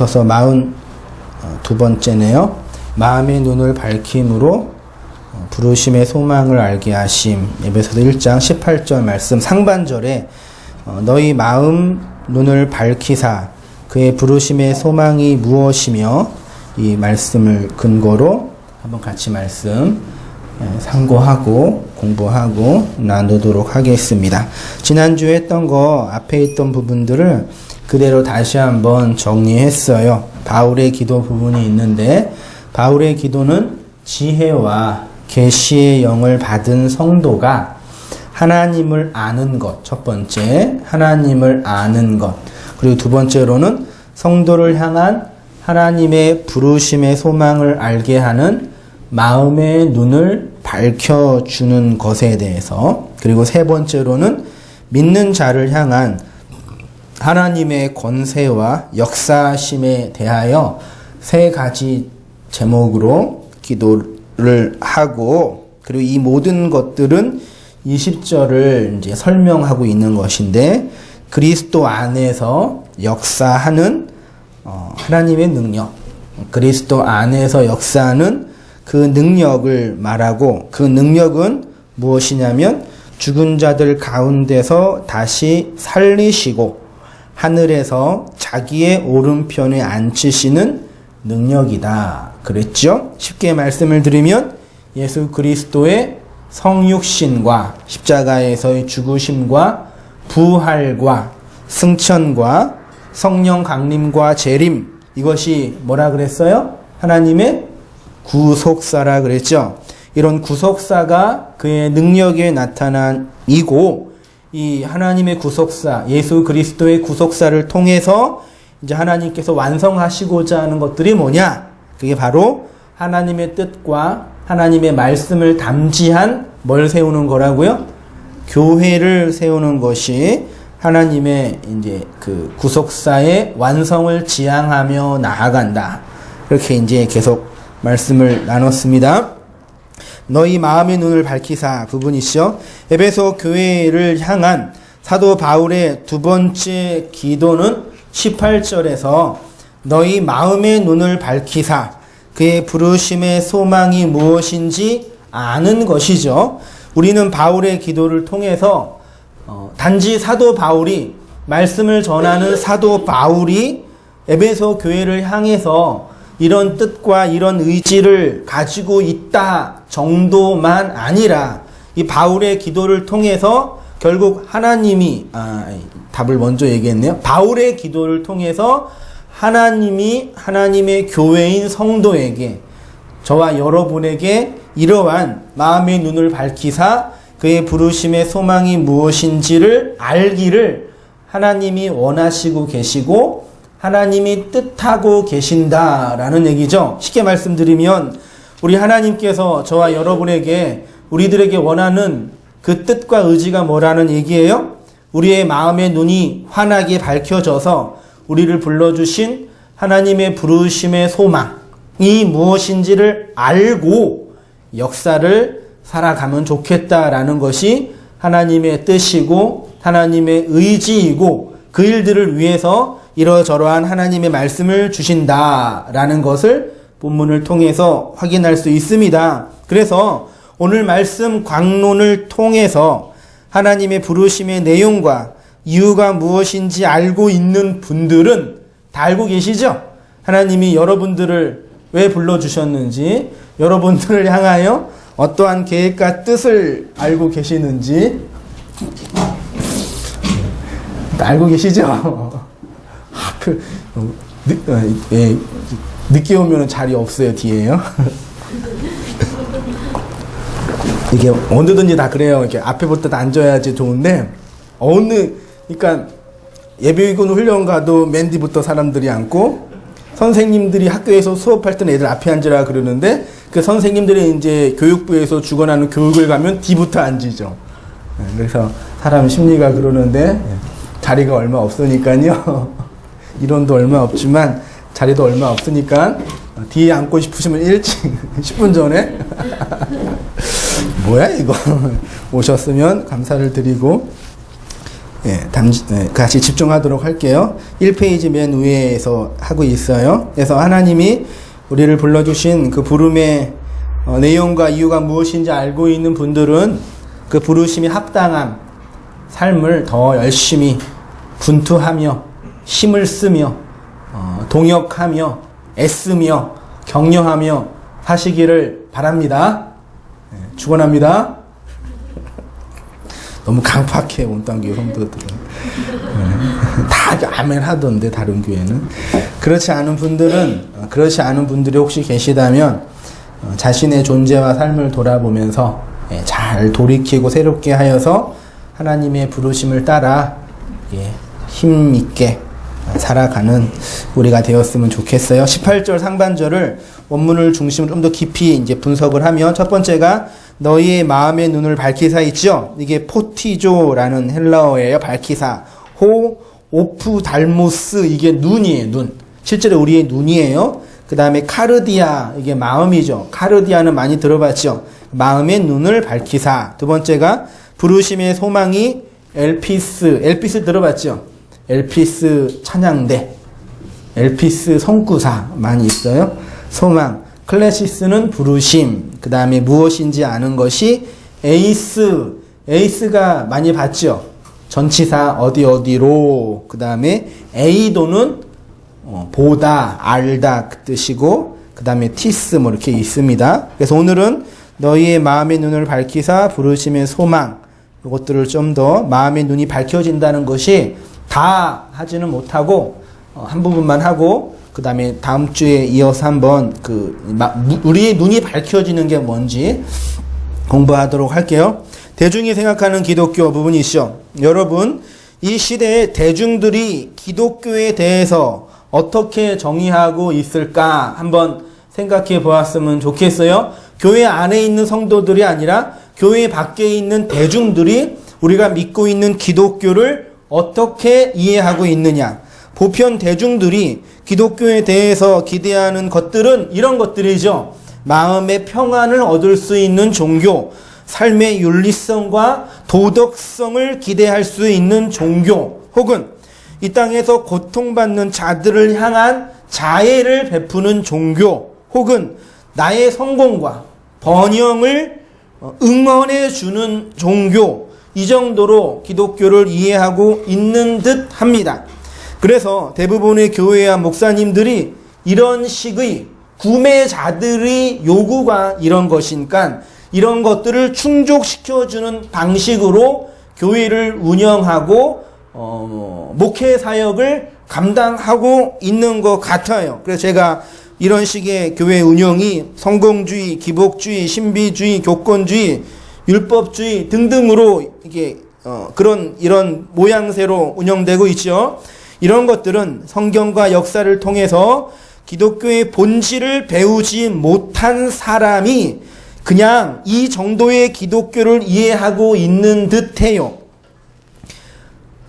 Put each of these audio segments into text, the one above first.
그래서 42번째네요. 마음의 눈을 밝힘으로 부르심의 소망을 알게 하심. 에베소서 1장 18절 말씀 상반절에 너희 마음 눈을 밝히사 그의 부르심의 소망이 무엇이며, 이 말씀을 근거로 한번 같이 말씀 상고하고 공부하고 나누도록 하겠습니다. 지난주에 했던 거 앞에 있던 부분들을 그대로 다시 한번 정리했어요. 바울의 기도 부분이 있는데, 바울의 기도는 지혜와 계시의 영을 받은 성도가 하나님을 아는 것, 첫 번째 하나님을 아는 것, 그리고 두 번째로는 성도를 향한 하나님의 부르심의 소망을 알게 하는 마음의 눈을 밝혀주는 것에 대해서, 그리고 세 번째로는 믿는 자를 향한 하나님의 권세와 역사심에 대하여 세 가지 제목으로 기도를 하고, 그리고 이 모든 것들은 20절을 이제 설명하고 있는 것인데, 그리스도 안에서 역사하는 하나님의 능력, 그리스도 안에서 역사하는 그 능력을 말하고, 그 능력은 무엇이냐면 죽은 자들 가운데서 다시 살리시고 하늘에서 자기의 오른편에 앉히시는 능력이다 그랬죠. 쉽게 말씀을 드리면 예수 그리스도의 성육신과 십자가에서의 죽으심과 부활과 승천과 성령 강림과 재림, 이것이 뭐라 그랬어요? 하나님의 구속사라 그랬죠. 이런 구속사가 그의 능력에 나타난이고, 이 하나님의 구속사, 예수 그리스도의 구속사를 통해서 이제 하나님께서 완성하시고자 하는 것들이 뭐냐? 그게 바로 하나님의 뜻과 하나님의 말씀을 담지한 뭘 세우는 거라고요? 교회를 세우는 것이 하나님의 이제 그 구속사의 완성을 지향하며 나아간다. 이렇게 이제 계속 말씀을 나눴습니다. 너희 마음의 눈을 밝히사 부분이시죠. 에베소 교회를 향한 사도 바울의 두 번째 기도는 18절에서 너희 마음의 눈을 밝히사 그의 부르심의 소망이 무엇인지 아는 것이죠. 우리는 바울의 기도를 통해서 단지 사도 바울이, 말씀을 전하는 사도 바울이 에베소 교회를 향해서 이런 뜻과 이런 의지를 가지고 있다 정도만 아니라, 이 바울의 기도를 통해서 결국 하나님이, 답을 먼저 얘기했네요. 바울의 기도를 통해서 하나님이 하나님의 교회인 성도에게, 저와 여러분에게 이러한 마음의 눈을 밝히사 그의 부르심의 소망이 무엇인지를 알기를 하나님이 원하시고 계시고 하나님이 뜻하고 계신다라는 얘기죠. 쉽게 말씀드리면 우리 하나님께서 저와 여러분에게, 우리들에게 원하는 그 뜻과 의지가 뭐라는 얘기예요? 우리의 마음의 눈이 환하게 밝혀져서 우리를 불러주신 하나님의 부르심의 소망이 무엇인지를 알고 역사를 살아가면 좋겠다라는 것이 하나님의 뜻이고 하나님의 의지이고, 그 일들을 위해서 이러저러한 하나님의 말씀을 주신다라는 것을 본문을 통해서 확인할 수 있습니다. 그래서 오늘 말씀 광론을 통해서 하나님의 부르심의 내용과 이유가 무엇인지 알고 있는 분들은 다 알고 계시죠? 하나님이 여러분들을 왜 불러주셨는지, 여러분들을 향하여 어떠한 계획과 뜻을 알고 계시는지 알고 계시죠? 늦게 오면 자리 없어요, 뒤에요. 이게 어느든지 다 그래요. 이렇게 앞에부터 다 앉아야지 좋은데, 그러니까 예비군 훈련 가도 맨 뒤부터 사람들이 앉고, 선생님들이 학교에서 수업할 때는 애들 앞에 앉으라 그러는데, 그 선생님들이 이제 교육부에서 주관하는 교육을 가면 뒤부터 앉으죠. 그래서 사람 심리가 그러는데, 자리가 얼마 없으니까요. 이론도 얼마 없지만 자리도 얼마 없으니까 뒤에 앉고 싶으시면 일찍 10분 전에 뭐야 이거 오셨으면 감사를 드리고, 같이 집중하도록 할게요. 1페이지 맨 위에서 하고 있어요. 그래서 하나님이 우리를 불러주신 그 부름의 내용과 이유가 무엇인지 알고 있는 분들은 그 부르심이 합당한 삶을 더 열심히 분투하며 힘을 쓰며 동역하며 애쓰며 격려하며 하시기를 바랍니다. 축원합니다. 너무 강팍해 온당교회 성도들은. 다 아멘 하던데 다른 교회는. 그렇지 않은 분들이 혹시 계시다면 자신의 존재와 삶을 돌아보면서 잘 돌이키고 새롭게 하여서 하나님의 부르심을 따라 힘 있게 살아가는 우리가 되었으면 좋겠어요. 18절 상반절을 원문을 중심으로 좀 더 깊이 이제 분석을 하면, 첫 번째가 너희의 마음의 눈을 밝히사 있죠. 이게 포티조라는 헬라어예요. 밝히사. 오프 달모스, 이게 눈이에요. 눈. 실제로 우리의 눈이에요. 그 다음에 카르디아, 이게 마음이죠. 카르디아는 많이 들어봤죠. 마음의 눈을 밝히사. 두 번째가 부르심의 소망이 엘피스 들어봤죠. 엘피스 찬양대, 엘피스 성구사 많이 있어요. 소망. 클래시스는 부르심. 그 다음에 무엇인지 아는 것이 에이스가 많이 봤죠. 전치사 어디로. 그 다음에 에이도는 보다, 알다 그 뜻이고, 그 다음에 티스 뭐 이렇게 있습니다. 그래서 오늘은 너희의 마음의 눈을 밝히사 부르심의 소망, 이것들을 좀 더 마음의 눈이 밝혀진다는 것이 다 하지는 못하고 한 부분만 하고, 그 다음에 다음 주에 이어서 한번 우리의 눈이 밝혀지는 게 뭔지 공부하도록 할게요. 대중이 생각하는 기독교 부분이시죠. 여러분, 이 시대의 대중들이 기독교에 대해서 어떻게 정의하고 있을까 한번 생각해 보았으면 좋겠어요. 교회 안에 있는 성도들이 아니라 교회 밖에 있는 대중들이 우리가 믿고 있는 기독교를 어떻게 이해하고 있느냐. 보편 대중들이 기독교에 대해서 기대하는 것들은 이런 것들이죠. 마음의 평안을 얻을 수 있는 종교, 삶의 윤리성과 도덕성을 기대할 수 있는 종교, 혹은 이 땅에서 고통받는 자들을 향한 자애를 베푸는 종교, 혹은 나의 성공과 번영을 응원해 주는 종교, 이 정도로 기독교를 이해하고 있는 듯 합니다. 그래서 대부분의 교회와 목사님들이 이런 식의 구매자들의 요구가 이런 것이니까 이런 것들을 충족시켜주는 방식으로 교회를 운영하고 목회 사역을 감당하고 있는 것 같아요. 그래서 제가 이런 식의 교회 운영이 성공주의, 기복주의, 신비주의, 교권주의, 율법주의 등등으로 이게 이런 모양새로 운영되고 있죠. 이런 것들은 성경과 역사를 통해서 기독교의 본질을 배우지 못한 사람이 그냥 이 정도의 기독교를 이해하고 있는 듯해요.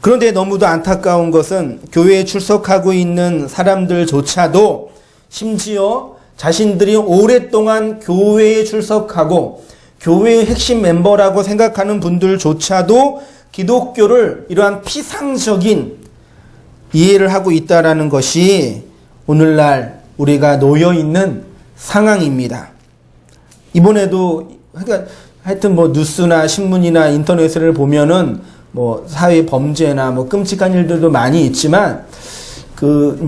그런데 너무도 안타까운 것은 교회에 출석하고 있는 사람들조차도, 심지어 자신들이 오랫동안 교회에 출석하고 교회의 핵심 멤버라고 생각하는 분들조차도 기독교를 이러한 피상적인 이해를 하고 있다라는 것이 오늘날 우리가 놓여 있는 상황입니다. 이번에도 하여튼 뉴스나 신문이나 인터넷을 보면은 사회 범죄나 끔찍한 일들도 많이 있지만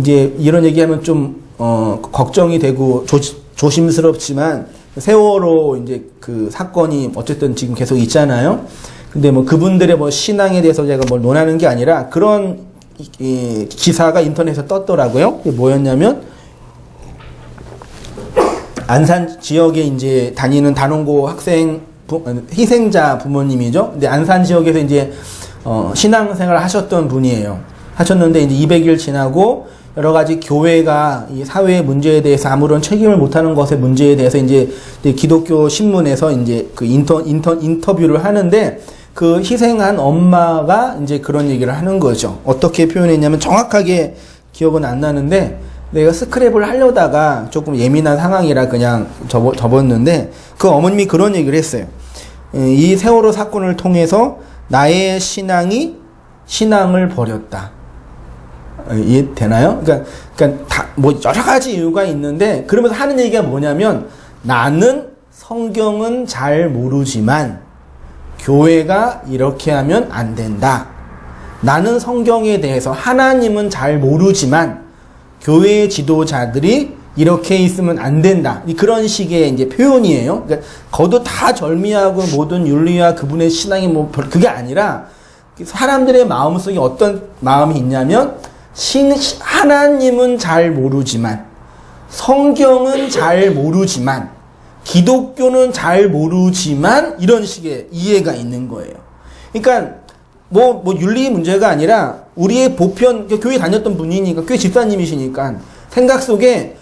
이제 이런 얘기하면 좀 걱정이 되고 조심스럽지만, 세월호 이제 그 사건이 어쨌든 지금 계속 있잖아요. 근데 그분들의 신앙에 대해서 제가 논하는 게 아니라 그런 기사가 인터넷에 떴더라고요. 그게 뭐였냐면, 안산 지역에 이제 다니는 단원고 학생 희생자 부모님이죠. 근데 안산 지역에서 이제 신앙생활을 하셨던 분이에요. 하셨는데 이제 200일 지나고 여러 가지 교회가 이 사회의 문제에 대해서 아무런 책임을 못하는 것의 문제에 대해서 이제 기독교 신문에서 이제 그 인터뷰를 하는데, 그 희생한 엄마가 이제 그런 얘기를 하는 거죠. 어떻게 표현했냐면, 정확하게 기억은 안 나는데 내가 스크랩을 하려다가 조금 예민한 상황이라 그냥 접었는데, 그 어머님이 그런 얘기를 했어요. 이 세월호 사건을 통해서 나의 신앙이 신앙을 버렸다. 이해되나요? 그러니까 뭐 여러 가지 이유가 있는데, 그러면서 하는 얘기가 뭐냐면, 나는 성경은 잘 모르지만 교회가 이렇게 하면 안 된다. 나는 성경에 대해서 하나님은 잘 모르지만 교회의 지도자들이 이렇게 있으면 안 된다. 그런 식의 이제 표현이에요. 그러니까 거도 다 절미하고 모든 윤리와 그분의 신앙이 뭐 그게 아니라, 사람들의 마음속에 어떤 마음이 있냐면, 하나님은 잘 모르지만, 성경은 잘 모르지만, 기독교는 잘 모르지만, 이런 식의 이해가 있는 거예요. 그러니까 뭐 윤리 문제가 아니라 우리의 보편, 교회 다녔던 분이니까, 교회 집사님이시니까 생각 속에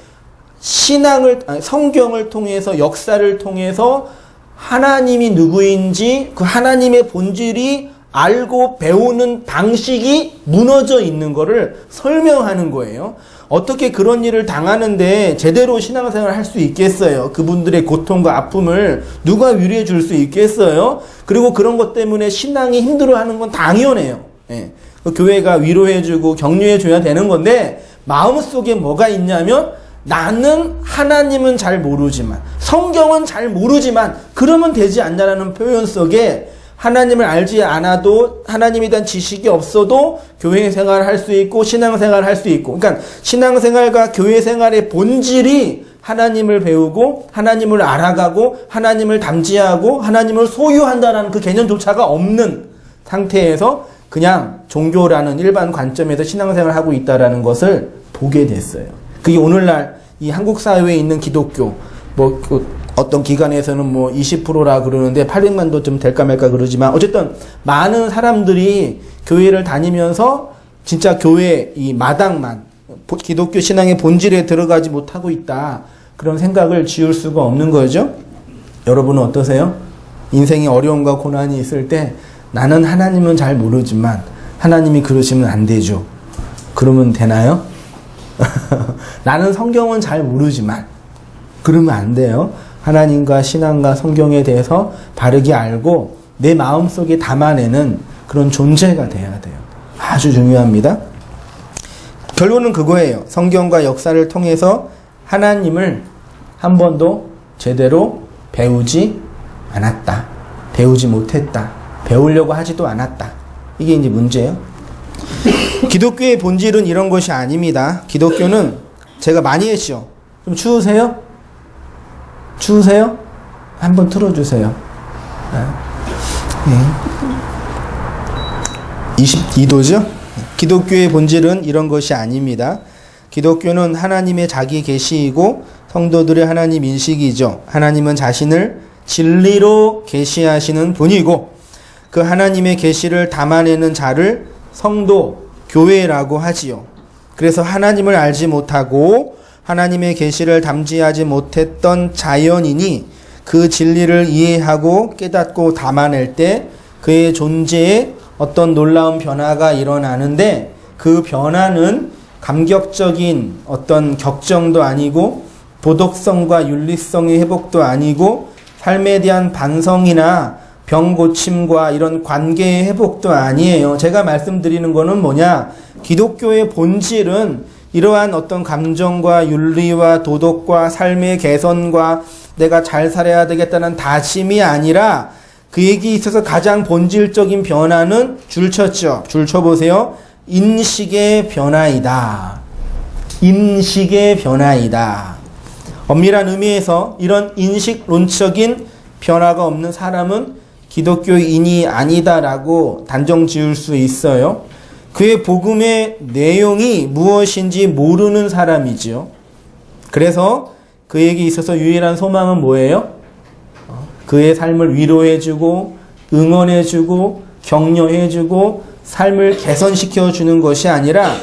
성경을 통해서, 역사를 통해서 하나님이 누구인지 그 하나님의 본질이 알고 배우는 방식이 무너져 있는 거를 설명하는 거예요. 어떻게 그런 일을 당하는데 제대로 신앙생활을 할 수 있겠어요? 그분들의 고통과 아픔을 누가 위로해 줄 수 있겠어요? 그리고 그런 것 때문에 신앙이 힘들어하는 건 당연해요. 예. 그 교회가 위로해주고 격려해줘야 되는 건데, 마음속에 뭐가 있냐면, 나는 하나님은 잘 모르지만, 성경은 잘 모르지만, 그러면 되지 않냐라는 표현 속에, 하나님을 알지 않아도, 하나님에 대한 지식이 없어도 교회 생활을 할 수 있고 신앙생활을 할 수 있고, 그러니까 신앙생활과 교회 생활의 본질이 하나님을 배우고 하나님을 알아가고 하나님을 담지하고 하나님을 소유한다는 그 개념조차가 없는 상태에서 그냥 종교라는 일반 관점에서 신앙생활을 하고 있다는 것을 보게 됐어요. 그게 오늘날 이 한국 사회에 있는 기독교, 어떤 기관에서는 20%라 그러는데 800만도 좀 될까 말까 그러지만, 어쨌든 많은 사람들이 교회를 다니면서 진짜 교회 이 마당만, 기독교 신앙의 본질에 들어가지 못하고 있다. 그런 생각을 지울 수가 없는 거죠. 여러분은 어떠세요? 인생에 어려움과 고난이 있을 때, 나는 하나님은 잘 모르지만 하나님이 그러시면 안 되죠. 그러면 되나요? 나는 성경은 잘 모르지만, 그러면 안 돼요. 하나님과 신앙과 성경에 대해서 바르게 알고 내 마음속에 담아내는 그런 존재가 돼야 돼요. 아주 중요합니다. 결론은 그거예요. 성경과 역사를 통해서 하나님을 한 번도 제대로 배우지 않았다. 배우지 못했다. 배우려고 하지도 않았다. 이게 이제 문제예요. 기독교의 본질은 이런 것이 아닙니다. 기독교는, 제가 많이 했죠. 좀 추우세요? 추우세요? 한번 틀어주세요. 22도죠? 기독교의 본질은 이런 것이 아닙니다. 기독교는 하나님의 자기 계시이고 성도들의 하나님 인식이죠. 하나님은 자신을 진리로 계시하시는 분이고, 그 하나님의 계시를 담아내는 자를 성도, 교회라고 하지요. 그래서 하나님을 알지 못하고 하나님의 계시를 담지하지 못했던 자연인이 그 진리를 이해하고 깨닫고 담아낼 때 그의 존재에 어떤 놀라운 변화가 일어나는데, 그 변화는 감격적인 어떤 격정도 아니고 도덕성과 윤리성의 회복도 아니고 삶에 대한 반성이나 병 고침과 이런 관계의 회복도 아니에요. 제가 말씀드리는 거는 뭐냐? 기독교의 본질은 이러한 어떤 감정과 윤리와 도덕과 삶의 개선과 내가 잘 살아야 되겠다는 다짐이 아니라, 그에게 있어서 가장 본질적인 변화는 줄 쳤죠. 줄 쳐보세요. 인식의 변화이다. 인식의 변화이다. 엄밀한 의미에서 이런 인식론적인 변화가 없는 사람은 기독교인이 아니다라고 단정 지을 수 있어요. 그의 복음의 내용이 무엇인지 모르는 사람이지요. 그래서 그에게 있어서 유일한 소망은 뭐예요? 그의 삶을 위로해주고 응원해주고 격려해주고 삶을 개선시켜주는 것이 아니라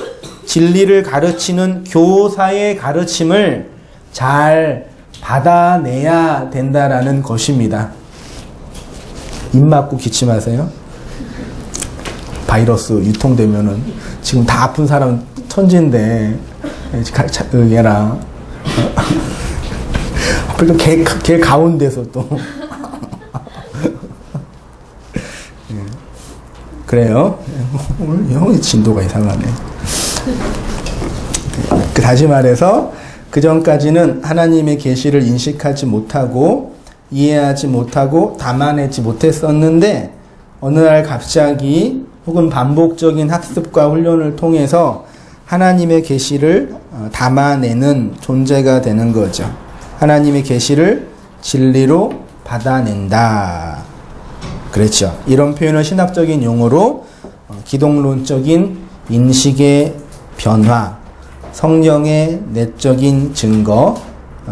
진리를 가르치는 교사의 가르침을 잘 받아내야 된다라는 것입니다. 입 막고 기침하세요. 바이러스 유통되면은 지금 다 아픈 사람 천지인데 얘랑 또 걔 가운데서 또 그래요. 오늘 형의 진도가 이상하네. 다시 말해서 그 전까지는 하나님의 계시를 인식하지 못하고 이해하지 못하고 담아내지 못했었는데 어느 날 갑자기 혹은 반복적인 학습과 훈련을 통해서 하나님의 계시를 담아내는 존재가 되는 거죠. 하나님의 계시를 진리로 받아낸다. 그렇죠. 이런 표현을 신학적인 용어로 기독론적인 인식의 변화, 성령의 내적인 증거,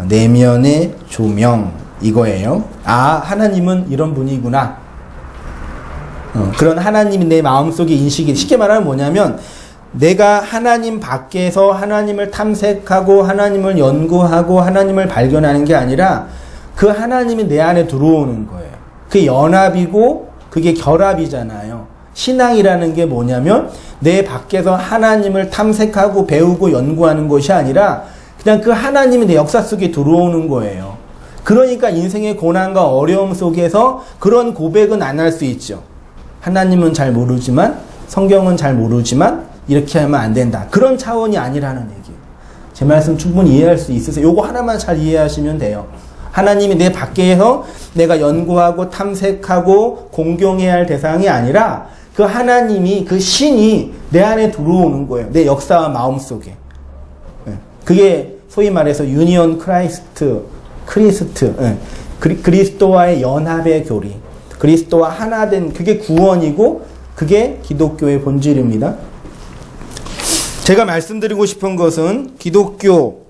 내면의 조명, 이거예요. 아, 하나님은 이런 분이구나. 그런 하나님이 내 마음속에 인식이, 쉽게 말하면 뭐냐면 내가 하나님 밖에서 하나님을 탐색하고 하나님을 연구하고 하나님을 발견하는 게 아니라 그 하나님이 내 안에 들어오는 거예요. 그게 연합이고 그게 결합이잖아요. 신앙이라는 게 뭐냐면 내 밖에서 하나님을 탐색하고 배우고 연구하는 것이 아니라 그냥 그 하나님이 내 역사 속에 들어오는 거예요. 그러니까 인생의 고난과 어려움 속에서 그런 고백은 안 할 수 있죠. 하나님은 잘 모르지만, 성경은 잘 모르지만 이렇게 하면 안 된다. 그런 차원이 아니라는 얘기예요. 제 말씀 충분히 이해할 수 있으세요? 요거 하나만 잘 이해하시면 돼요. 하나님이 내 밖에서 내가 연구하고 탐색하고 공경해야 할 대상이 아니라 그 하나님이, 그 신이 내 안에 들어오는 거예요. 내 역사와 마음 속에. 그게 소위 말해서 유니온 그리스도와의 연합의 교리, 그리스도와 하나 된, 그게 구원이고 그게 기독교의 본질입니다. 제가 말씀드리고 싶은 것은 기독교는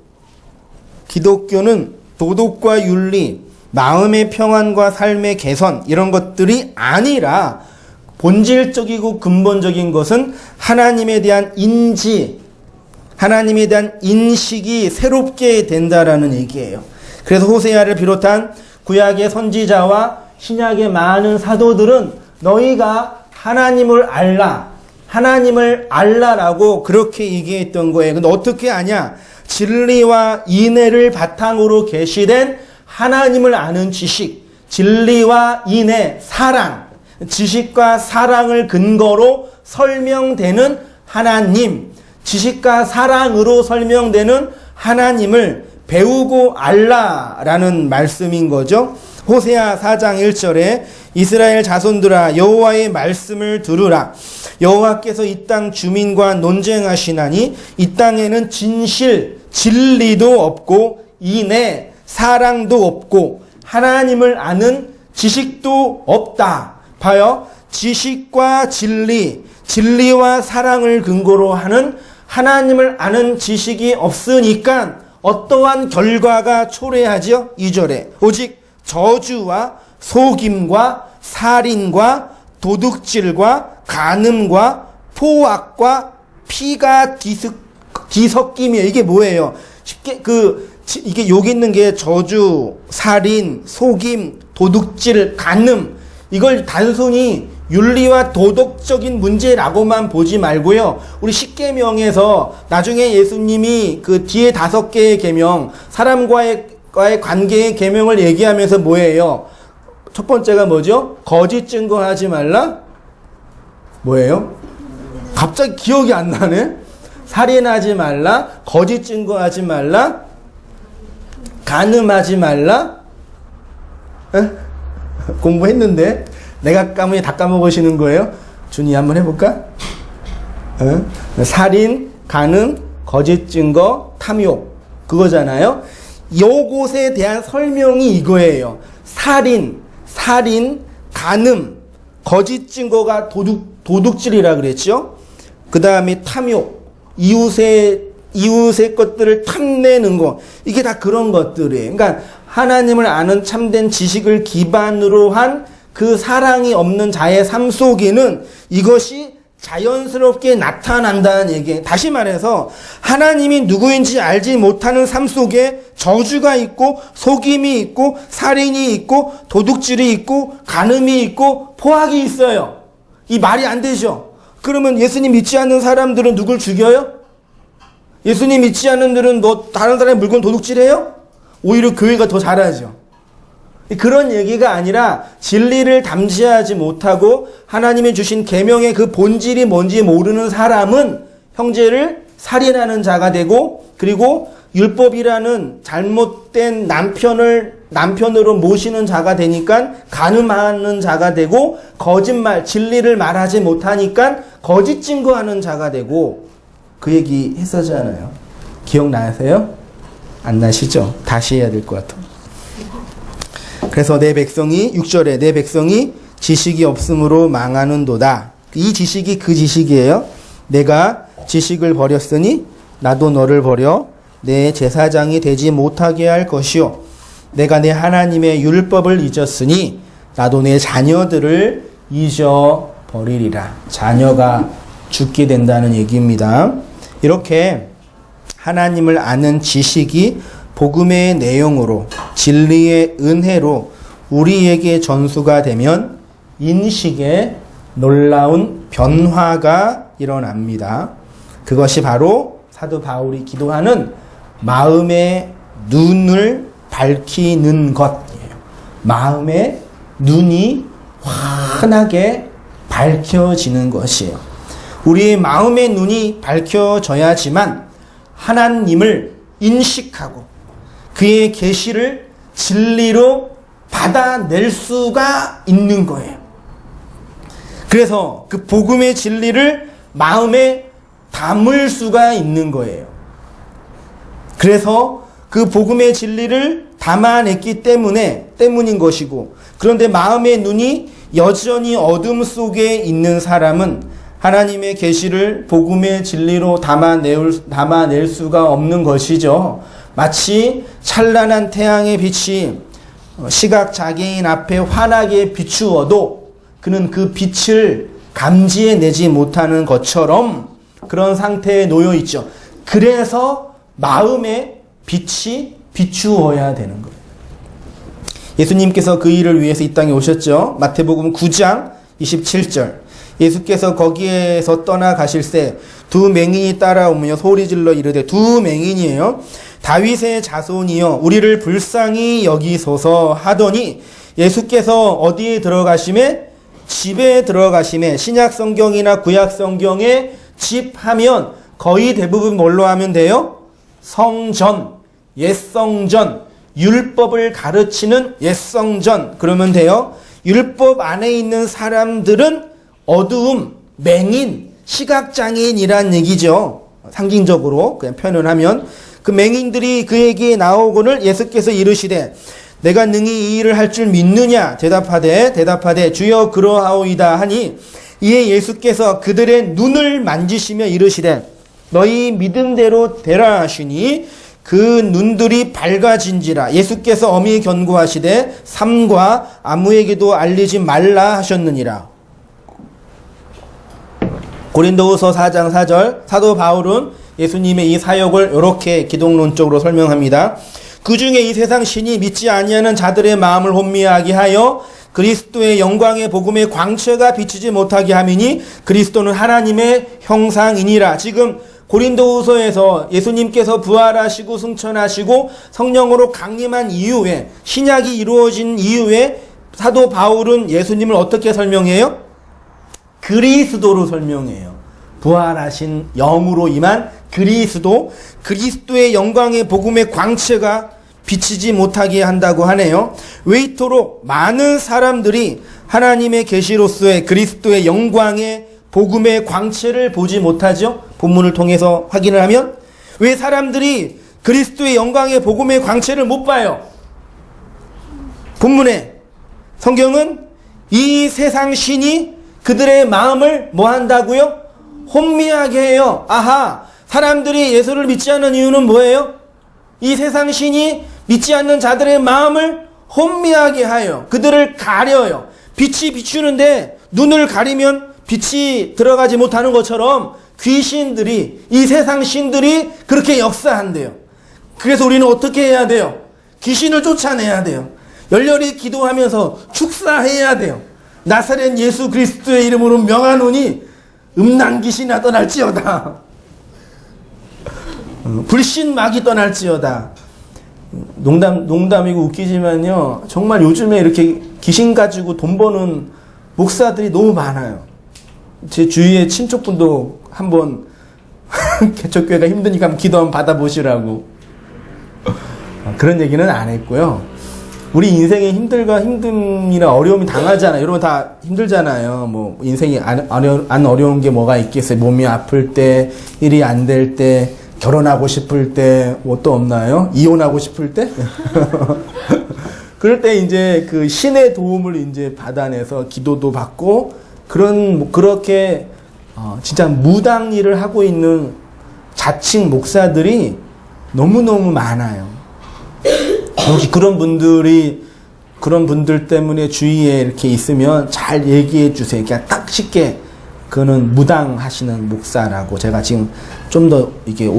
도덕과 윤리, 마음의 평안과 삶의 개선, 이런 것들이 아니라 본질적이고 근본적인 것은 하나님에 대한 인지, 하나님에 대한 인식이 새롭게 된다라는 얘기예요. 그래서 호세아를 비롯한 구약의 선지자와 신약의 많은 사도들은 너희가 하나님을 알라라고 그렇게 얘기했던 거예요. 근데 어떻게 아냐? 진리와 인애를 바탕으로 계시된 하나님을 아는 지식, 진리와 인애, 사랑, 지식과 사랑을 근거로 설명되는 하나님, 지식과 사랑으로 설명되는 하나님을 배우고 알라라는 말씀인 거죠. 호세아 4장 1절에 이스라엘 자손들아 여호와의 말씀을 들으라. 여호와께서 이 땅 주민과 논쟁하시나니 이 땅에는 진리도 없고 인애, 사랑도 없고 하나님을 아는 지식도 없다. 봐요. 지식과 진리와 사랑을 근거로 하는 하나님을 아는 지식이 없으니까 어떠한 결과가 초래하죠? 2절에 오직 저주와 속임과 살인과 도둑질과 간음과 포악과 피가 뒤섞임이에요. 이게 뭐예요? 쉽게 이게 여기 있는 게 저주, 살인, 속임, 도둑질, 간음, 이걸 단순히 윤리와 도덕적인 문제라고만 보지 말고요. 우리 10계명에서 나중에 예수님이 그 뒤에 5개의 계명, 사람과의 관계의 계명을 얘기하면서 뭐예요? 첫 번째가 뭐죠? 거짓 증거하지 말라? 뭐예요? 갑자기 기억이 안 나네? 살인하지 말라? 거짓 증거하지 말라? 간음하지 말라? 에? 공부했는데 내가 까무니 다 까먹으시는 거예요? 준이 한번 해볼까? 살인, 간음, 거짓 증거, 탐욕, 그거잖아요. 요것에 대한 설명이 이거예요. 살인, 간음, 거짓 증거가 도둑질이라 그랬죠. 그 다음에 탐욕, 이웃의 것들을 탐내는 거, 이게 다 그런 것들이에요. 그러니까 하나님을 아는 참된 지식을 기반으로 한 그 사랑이 없는 자의 삶 속에는 이것이 자연스럽게 나타난다는 얘기예요. 다시 말해서 하나님이 누구인지 알지 못하는 삶 속에 저주가 있고 속임이 있고 살인이 있고 도둑질이 있고 간음이 있고 포악이 있어요. 이 말이 안 되죠. 그러면 예수님 믿지 않는 사람들은 누굴 죽여요? 예수님 믿지 않는 들은 다른 사람의 물건 도둑질해요? 오히려 교회가 더 잘하죠. 그런 얘기가 아니라 진리를 담지하지 못하고 하나님이 주신 계명의 그 본질이 뭔지 모르는 사람은 형제를 살인하는 자가 되고, 그리고 율법이라는 잘못된 남편으로 모시는 자가 되니까 간음하는 자가 되고, 거짓말, 진리를 말하지 못하니까 거짓 증거하는 자가 되고, 그 얘기 했었잖아요. 기억나세요? 안 나시죠? 다시 해야 될 것 같아요. 그래서 내 백성이 6절에 내 백성이 지식이 없음으로 망하는도다. 이 지식이 그 지식이에요. 내가 지식을 버렸으니 나도 너를 버려 내 제사장이 되지 못하게 할 것이요, 내가 내 하나님의 율법을 잊었으니 나도 내 자녀들을 잊어버리리라. 자녀가 죽게 된다는 얘기입니다. 이렇게 하나님을 아는 지식이 복음의 내용으로, 진리의 은혜로 우리에게 전수가 되면 인식에 놀라운 변화가 일어납니다. 그것이 바로 사도 바울이 기도하는 마음의 눈을 밝히는 것이에요. 마음의 눈이 환하게 밝혀지는 것이에요. 우리의 마음의 눈이 밝혀져야지만 하나님을 인식하고 그의 계시를 진리로 받아낼 수가 있는 거예요. 그래서 그 복음의 진리를 마음에 담을 수가 있는 거예요. 그래서 그 복음의 진리를 담아냈기 때문인 것이고, 그런데 마음의 눈이 여전히 어둠 속에 있는 사람은 하나님의 계시를 복음의 진리로 담아낼 수가 없는 것이죠. 마치 찬란한 태양의 빛이 시각장애인 앞에 환하게 비추어도 그는 그 빛을 감지해내지 못하는 것처럼 그런 상태에 놓여 있죠. 그래서 마음의 빛이 비추어야 되는 거예요. 예수님께서 그 일을 위해서 이 땅에 오셨죠. 마태복음 9장 27절. 예수께서 거기에서 떠나가실새 두 맹인이 따라오며 소리질러 이르되, 두 맹인이에요. 다윗의 자손이여 우리를 불쌍히 여기소서 하더니, 예수께서 어디에 들어가심에? 집에 들어가심에. 신약 성경이나 구약 성경에 집 하면 거의 대부분 뭘로 하면 돼요? 성전, 옛성전, 율법을 가르치는 옛성전 그러면 돼요. 율법 안에 있는 사람들은 어두움, 맹인, 시각장애인이란 얘기죠. 상징적으로 그냥 표현하면 그 맹인들이 그에게 나오고는 예수께서 이르시되 내가 능히 이 일을 할 줄 믿느냐? 대답하되 주여 그러하오이다 하니, 이에 예수께서 그들의 눈을 만지시며 이르시되 너희 믿음대로 되라 하시니 그 눈들이 밝아진지라. 예수께서 엄히 견고하시되 삼가 아무에게도 알리지 말라 하셨느니라. 고린도후서 4장 4절. 사도 바울은 예수님의 이 사역을 이렇게 기독론적으로 설명합니다. 그 중에 이 세상 신이 믿지 아니하는 자들의 마음을 혼미하게 하여 그리스도의 영광의 복음의 광채가 비치지 못하게 함이니 그리스도는 하나님의 형상이니라. 지금 고린도후서에서 예수님께서 부활하시고 승천하시고 성령으로 강림한 이후에, 신약이 이루어진 이후에 사도 바울은 예수님을 어떻게 설명해요? 그리스도로 설명해요. 부활하신 영으로 임한 그리스도의 영광의 복음의 광채가 비치지 못하게 한다고 하네요. 왜 이토록 많은 사람들이 하나님의 계시로서의 그리스도의 영광의 복음의 광채를 보지 못하죠? 본문을 통해서 확인을 하면 왜 사람들이 그리스도의 영광의 복음의 광채를 못 봐요? 본문에 성경은 이 세상 신이 그들의 마음을 뭐 한다고요? 혼미하게 해요. 아하, 사람들이 예수를 믿지 않는 이유는 뭐예요? 이 세상 신이 믿지 않는 자들의 마음을 혼미하게 하여 그들을 가려요. 빛이 비추는데 눈을 가리면 빛이 들어가지 못하는 것처럼 귀신들이, 이 세상 신들이 그렇게 역사한대요. 그래서 우리는 어떻게 해야 돼요? 귀신을 쫓아내야 돼요. 열렬히 기도하면서 축사해야 돼요. 나사렛 예수 그리스도의 이름으로 명하노니 음란 귀신아 떠날지어다. 불신막이 떠날지어다. 농담이고 웃기지만요. 정말 요즘에 이렇게 귀신 가지고 돈 버는 목사들이 너무 많아요. 제 주위에 친척분도 한번 개척교회가 힘드니까 한번 기도 한번 받아보시라고. 그런 얘기는 안 했고요. 우리 인생에 힘듦이나 어려움이 당하잖아요. 여러분 다 힘들잖아요. 뭐 인생이 안 어려운 게 뭐가 있겠어요. 몸이 아플 때, 일이 안 될 때, 결혼하고 싶을 때, 뭐 또 없나요? 이혼하고 싶을 때? 그럴 때 이제 그 신의 도움을 이제 받아내서 기도도 받고 그렇게 진짜 무당 일을 하고 있는 자칭 목사들이 너무너무 많아요. 혹시 그런 분들 때문에 주위에 이렇게 있으면 잘 얘기해 주세요. 그냥 딱 쉽게 그거는 무당 하시는 목사라고 제가 지금 좀 더 이게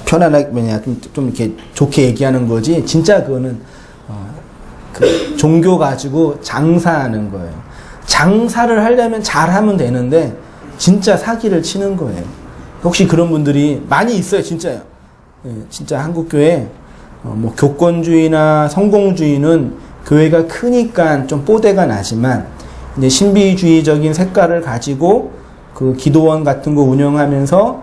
편안하게 좀 이렇게 좋게 얘기하는 거지. 진짜 그거는 그 종교 가지고 장사하는 거예요. 장사를 하려면 잘하면 되는데 진짜 사기를 치는 거예요. 혹시 그런 분들이 많이 있어요, 진짜요. 예, 진짜 한국 교회 뭐 교권주의나 성공주의는 교회가 크니까 좀 뽀대가 나지만 이제 신비주의적인 색깔을 가지고 그 기도원 같은 거 운영하면서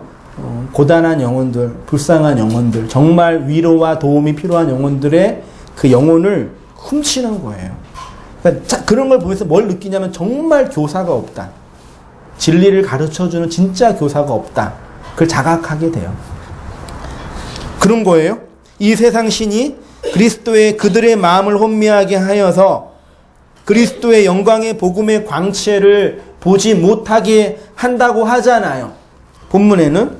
고단한 영혼들, 불쌍한 영혼들, 정말 위로와 도움이 필요한 영혼들의 그 영혼을 훔치는 거예요. 그러니까 그런 걸 보면서 뭘 느끼냐면 정말 교사가 없다. 진리를 가르쳐주는 진짜 교사가 없다. 그걸 자각하게 돼요. 그런 거예요. 이 세상 신이 그리스도의 그들의 마음을 혼미하게 하여서 그리스도의 영광의 복음의 광채를 보지 못하게 한다고 하잖아요. 본문에는.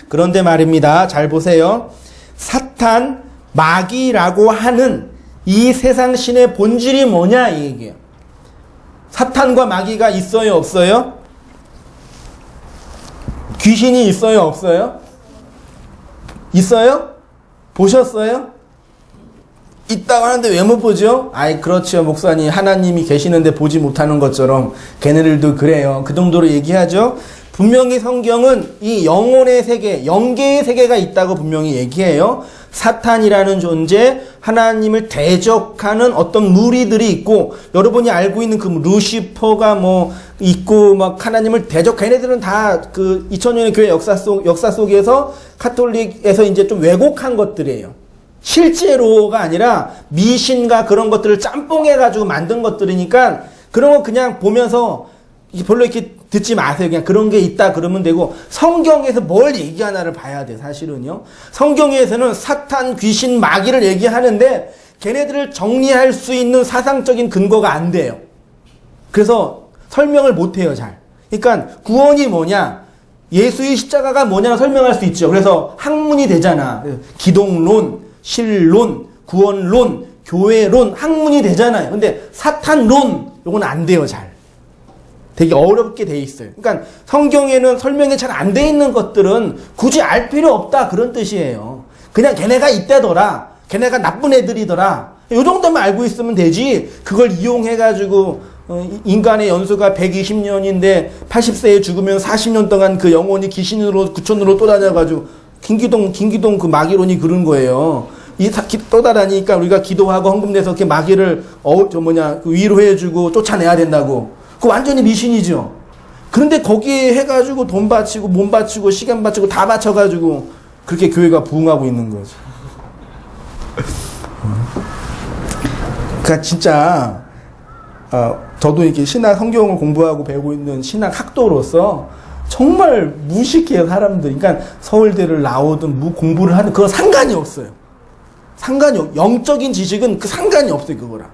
그런데 말입니다. 잘 보세요. 사탄, 마귀라고 하는 이 세상 신의 본질이 뭐냐 이 얘기예요. 사탄과 마귀가 있어요, 없어요? 귀신이 있어요, 없어요? 있어요? 보셨어요? 있다고 하는데 왜 못 보죠? 아이, 그렇죠, 목사님. 하나님이 계시는데 보지 못하는 것처럼 걔네들도 그래요. 그 정도로 얘기하죠. 분명히 성경은 이 영혼의 세계, 영계의 세계가 있다고 분명히 얘기해요. 사탄이라는 존재, 하나님을 대적하는 어떤 무리들이 있고, 여러분이 알고 있는 그 루시퍼가 뭐 있고, 막 하나님을 걔네들은 다 그 2000년의 교회 역사 속에서 카톨릭에서 이제 좀 왜곡한 것들이에요. 실제로가 아니라 미신과 그런 것들을 짬뽕해가지고 만든 것들이니까 그런 거 그냥 보면서 별로 이렇게 듣지 마세요. 그냥 그런 게 있다 그러면 되고, 성경에서 뭘 얘기하나를 봐야 돼. 사실은요. 성경에서는 사탄, 귀신, 마귀를 얘기하는데 걔네들을 정리할 수 있는 사상적인 근거가 안 돼요. 그래서 설명을 못 해요, 잘. 그러니까 구원이 뭐냐, 예수의 십자가가 뭐냐 설명할 수 있죠. 그래서 학문이 되잖아. 기독론, 신론, 구원론, 교회론, 학문이 되잖아요. 근데 사탄론, 요건 안 돼요, 잘. 되게 어렵게 돼 있어요. 그러니까 성경에는 설명이 잘 안 돼 있는 것들은 굳이 알 필요 없다, 그런 뜻이에요. 그냥 걔네가 이때더라, 걔네가 나쁜 애들이더라, 요 정도만 알고 있으면 되지, 그걸 이용해가지고 인간의 연수가 120년인데 80세에 죽으면 40년 동안 그 영혼이 귀신으로 구천으로 또 다녀가지고 김기동 그 마귀론이 그런 거예요. 떠다니니까 우리가 기도하고 헌금 내서 이렇게 마귀를 위로해주고 쫓아내야 된다고. 그 완전히 미신이죠. 그런데 거기에 해가지고 돈 바치고 몸 바치고 시간 바치고 다 바쳐가지고 그렇게 교회가 부흥하고 있는 거죠. 그러니까 진짜 저도 이렇게 신학 성경을 공부하고 배우고 있는 신학 학도로서 정말 무식해요, 사람들. 그러니까 서울대를 나오든 공부를 하든 그건 상관이 없어요. 영적인 지식은 그 상관이 없어요, 그거랑.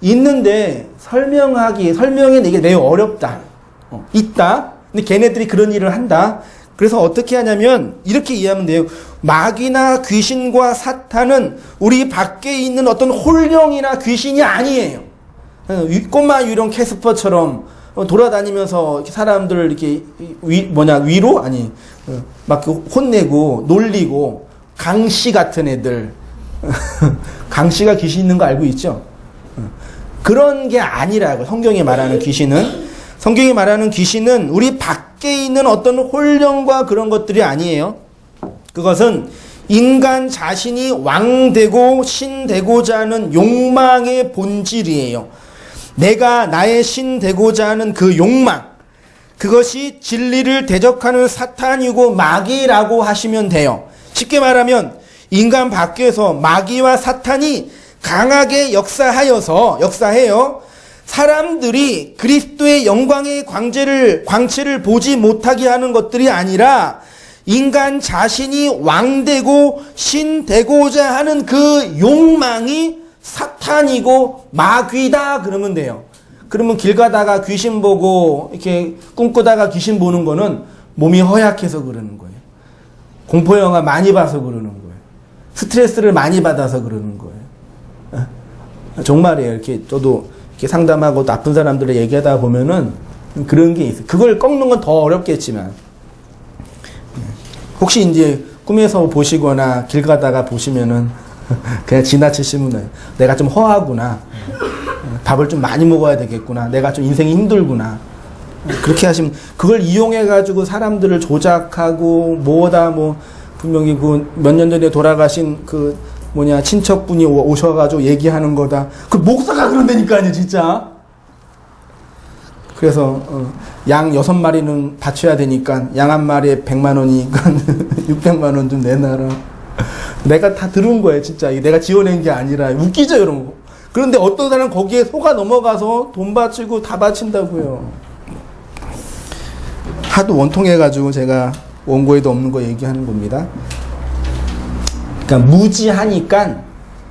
있는데 설명에 이게 매우 어렵다. 있다. 근데 걔네들이 그런 일을 한다. 그래서 어떻게 하냐면 이렇게 이해하면 돼요. 마귀나 귀신과 사탄은 우리 밖에 있는 어떤 홀령이나 귀신이 아니에요. 꼬마 유령 캐스퍼처럼 돌아다니면서 사람들을 이렇게 위로? 아니, 막 혼내고 놀리고, 강씨 같은 애들. 강씨가 귀신 있는 거 알고 있죠? 그런 게 아니라고. 성경이 말하는 귀신은 우리 밖에 있는 어떤 홀령과 그런 것들이 아니에요. 그것은 인간 자신이 왕되고 신되고자 하는 욕망의 본질이에요. 내가 나의 신되고자 하는 그 욕망, 그것이 진리를 대적하는 사탄이고 마귀라고 하시면 돼요. 쉽게 말하면 인간 밖에서 마귀와 사탄이 강하게 역사해요. 사람들이 그리스도의 영광의 광채를 보지 못하게 하는 것들이 아니라 인간 자신이 왕되고 신되고자 하는 그 욕망이 사탄이고 마귀다 그러면 돼요. 그러면 길 가다가 귀신 보고 이렇게 꿈꾸다가 귀신 보는 거는 몸이 허약해서 그러는 거예요. 공포영화 많이 봐서 그러는 거예요. 스트레스를 많이 받아서 그러는 거예요. 정말이에요. 이렇게 저도 이렇게 상담하고 나쁜 사람들을 얘기하다 보면은 그런 게 있어요. 그걸 꺾는 건 더 어렵겠지만 혹시 이제 꿈에서 보시거나 길 가다가 보시면은 그냥 지나치시면 돼요. 내가 좀 허하구나. 밥을 좀 많이 먹어야 되겠구나. 내가 좀 인생이 힘들구나. 그렇게 하시면 그걸 이용해 가지고 사람들을 조작하고 뭐다 뭐 분명히 그 몇 년 전에 돌아가신 그 친척분이 오셔가지고 얘기하는 거다. 그 목사가 그런다니까요, 진짜. 그래서 양 6마리는 바쳐야 되니까 양 한 마리에 100만 원이니까 600만 원 좀 내놔라. 내가 다 들은 거예요, 진짜. 내가 지어낸 게 아니라. 웃기죠, 이런 거. 그런데 어떤 사람은 거기에 속아 넘어가서 돈 바치고 다 바친다고요. 하도 원통해가지고 제가 원고에도 없는 거 얘기하는 겁니다. 그러니까 무지하니까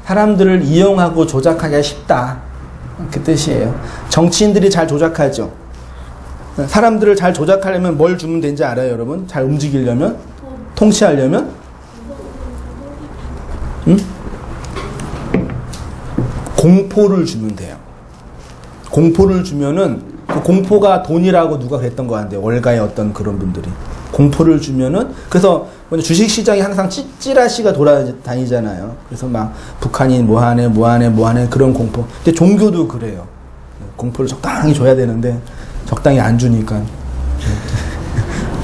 사람들을 이용하고 조작하기가 쉽다. 그 뜻이에요. 정치인들이 잘 조작하죠. 사람들을 잘 조작하려면 뭘 주면 되는지 알아요, 여러분? 잘 움직이려면? 통치하려면? 응? 공포를 주면 돼요. 공포를 주면은 그 공포가 돈이라고 누가 그랬던 거 같은데 월가의 어떤 그런 분들이 공포를 주면은 그래서 주식시장에 항상 찌라시가 돌아다니잖아요. 그래서 막 북한이 뭐하네 그런 공포. 근데 종교도 그래요. 공포를 적당히 줘야 되는데 적당히 안 주니까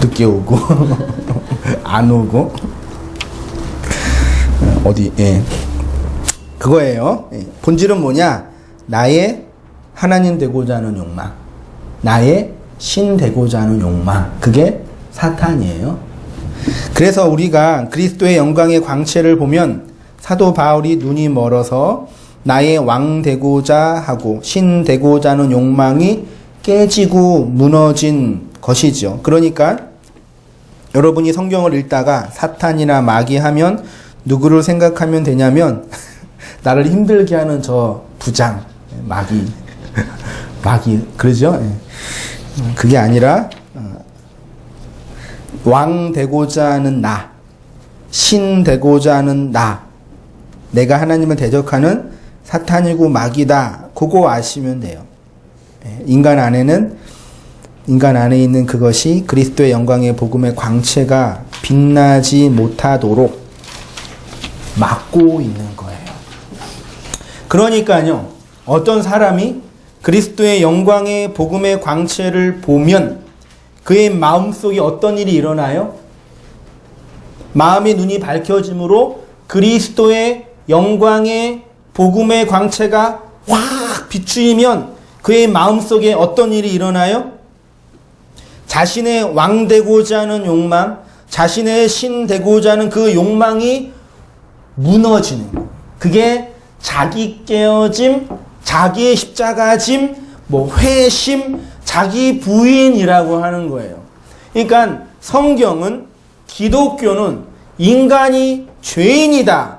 늦게 오고 안 오고 어디 그거예요. 본질은 뭐냐? 나의 하나님 되고자 하는 욕망, 나의 신 되고자 하는 욕망, 그게 사탄이에요. 그래서 우리가 그리스도의 영광의 광채를 보면 사도 바울이 눈이 멀어서 나의 왕 되고자 하고 신 되고자 하는 욕망이 깨지고 무너진 것이죠. 그러니까 여러분이 성경을 읽다가 사탄이나 마귀 하면 누구를 생각하면 되냐면 나를 힘들게 하는 저 부장, 마귀, 그러죠? 그게 아니라 왕 되고자 하는 나, 신 되고자 하는 나, 내가 하나님을 대적하는 사탄이고 마귀다. 그거 아시면 돼요. 인간 안에 있는 그것이 그리스도의 영광의 복음의 광채가 빛나지 못하도록 막고 있는 거예요. 그러니까요, 어떤 사람이 그리스도의 영광의 복음의 광채를 보면 그의 마음속에 어떤 일이 일어나요? 마음의 눈이 밝혀짐으로 그리스도의 영광의 복음의 광채가 확 비추이면 그의 마음속에 어떤 일이 일어나요? 자신의 왕 되고자 하는 욕망, 자신의 신 되고자 하는 그 욕망이 무너지는 거예요. 그게 자기 깨어짐, 자기의 십자가짐, 회심, 자기 부인이라고 하는 거예요. 그러니까 성경은, 기독교는 인간이 죄인이다.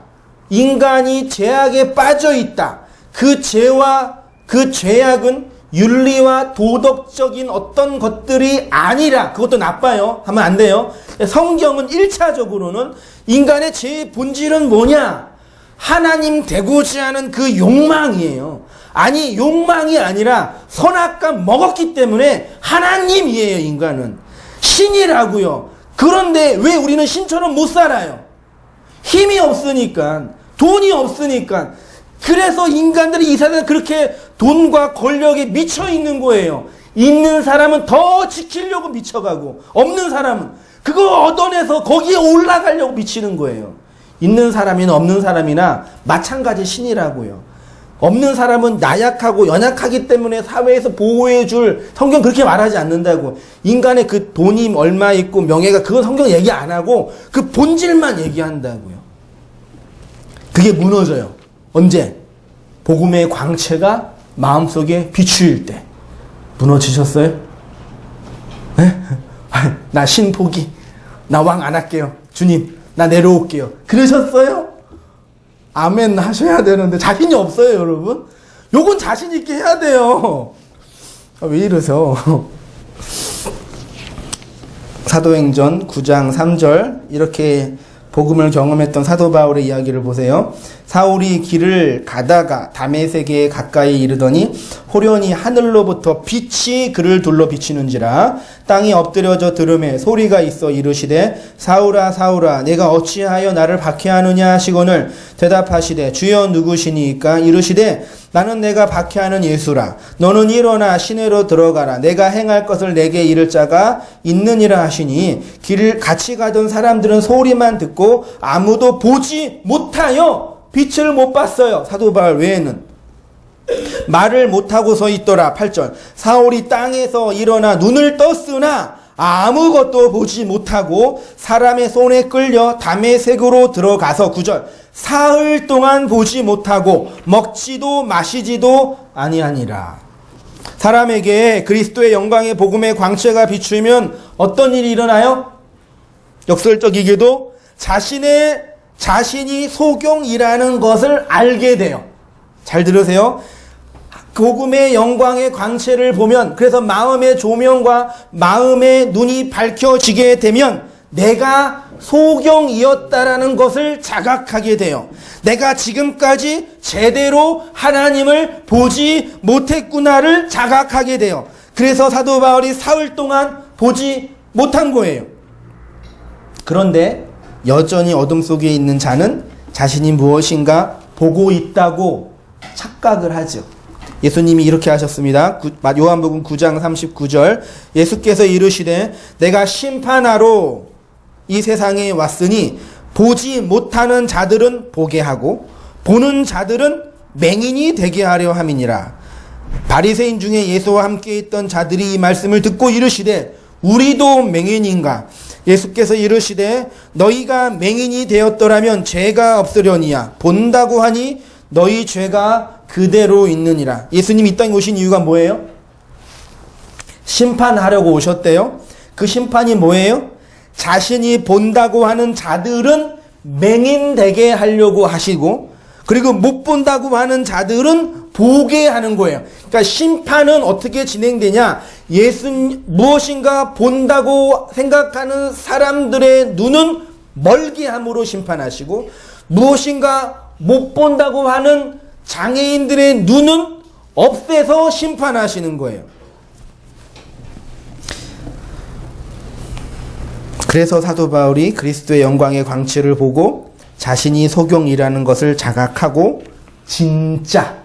인간이 죄악에 빠져 있다. 그 죄와 그 죄악은 윤리와 도덕적인 어떤 것들이 아니라, 그것도 나빠요. 하면 안 돼요. 성경은 1차적으로는 인간의 죄의 본질은 뭐냐? 하나님 되고자 하는 그 욕망이에요. 아니, 욕망이 아니라 선악과 먹었기 때문에 하나님이에요, 인간은. 신이라고요. 그런데 왜 우리는 신처럼 못 살아요? 힘이 없으니까, 돈이 없으니까. 그래서 인간들이 이 세상에 그렇게 돈과 권력에 미쳐 있는 거예요. 있는 사람은 더 지키려고 미쳐가고, 없는 사람은. 그거 얻어내서 거기에 올라가려고 미치는 거예요. 있는 사람이나 없는 사람이나 마찬가지 신이라고요. 없는 사람은 나약하고 연약하기 때문에 사회에서 보호해줄, 성경 그렇게 말하지 않는다고. 인간의 그 돈이 얼마 있고 명예가, 그건 성경 얘기 안 하고 그 본질만 얘기한다고요. 그게 무너져요. 언제? 복음의 광채가 마음속에 비추일 때. 무너지셨어요? 네? 나 신포기, 나 왕 안 할게요. 주님, 나 내려올게요. 그러셨어요? 아멘 하셔야 되는데 자신이 없어요, 여러분. 요건 자신 있게 해야 돼요. 왜 이러세요? 사도행전 9장 3절 이렇게 복음을 경험했던 사도 바울의 이야기를 보세요. 사울이 길을 가다가 다메섹에 가까이 이르더니 호련히 하늘로부터 빛이 그를 둘러 비치는지라. 땅이 엎드려져 들음에 소리가 있어 이르시되 사울아 사울아 내가 어찌하여 나를 박해하느냐 하시거늘 대답하시되 주여 누구시니까. 이르시되 나는 내가 박해하는 예수라. 너는 일어나 시내로 들어가라. 내가 행할 것을 내게 이를 자가 있느니라 하시니 길을 같이 가던 사람들은 소리만 듣고 아무도 보지 못하여 빛을 못 봤어요. 사도 바울 외에는. 말을 못하고 서 있더라. 8절. 사울이 땅에서 일어나 눈을 떴으나 아무것도 보지 못하고 사람의 손에 끌려 다메섹으로 들어가서 9절. 사흘 동안 보지 못하고 먹지도 마시지도 아니하니라. 사람에게 그리스도의 영광의 복음의 광채가 비추면 어떤 일이 일어나요? 역설적이게도 자신이 소경이라는 것을 알게 돼요. 잘 들으세요. 복음의 영광의 광채를 보면, 그래서 마음의 조명과 마음의 눈이 밝혀지게 되면 내가 소경이었다라는 것을 자각하게 돼요. 내가 지금까지 제대로 하나님을 보지 못했구나를 자각하게 돼요. 그래서 사도 바울이 사흘 동안 보지 못한 거예요. 그런데 여전히 어둠 속에 있는 자는 자신이 무엇인가 보고 있다고 착각을 하죠. 예수님이 이렇게 하셨습니다. 요한복음 9장 39절. 예수께서 이르시되 내가 심판하러 이 세상에 왔으니 보지 못하는 자들은 보게 하고 보는 자들은 맹인이 되게 하려 함이니라. 바리새인 중에 예수와 함께 있던 자들이 이 말씀을 듣고 이르시되 우리도 맹인인가? 예수께서 이르시되 너희가 맹인이 되었더라면 죄가 없으려니야. 본다고 하니 너희 죄가 그대로 있느니라. 예수님이 이 땅에 오신 이유가 뭐예요? 심판하려고 오셨대요. 그 심판이 뭐예요? 자신이 본다고 하는 자들은 맹인되게 하려고 하시고, 그리고 못 본다고 하는 자들은 보게 하는 거예요. 그러니까 심판은 어떻게 진행되냐? 무엇인가 본다고 생각하는 사람들의 눈은 멀게 함으로 심판하시고, 무엇인가 못 본다고 하는 장애인들의 눈은 없애서 심판하시는 거예요. 그래서 사도 바울이 그리스도의 영광의 광채를 보고 자신이 소경이라는 것을 자각하고 진짜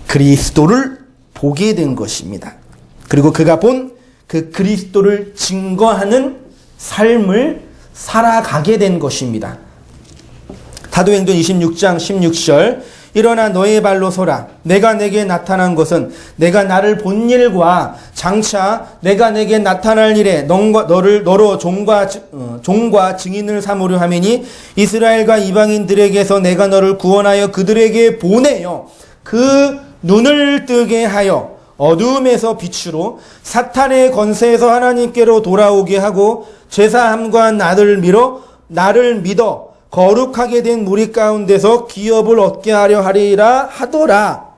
그리스도를 보게 된 것입니다. 그리고 그가 본 그 그리스도를 증거하는 삶을 살아가게 된 것입니다. 사도행전 26장 16절. 일어나 너의 발로 서라. 내가 내게 나타난 것은 내가 나를 본 일과 장차 내가 내게 나타날 일에 너로 종과 증인을 삼으려 함이니 이스라엘과 이방인들에게서 내가 너를 구원하여 그들에게 보내어 그 눈을 뜨게 하여 어두움에서 빛으로 사탄의 권세에서 하나님께로 돌아오게 하고 제사함과 나를 믿어 거룩하게 된 무리 가운데서 기업을 얻게 하려 하리라 하더라.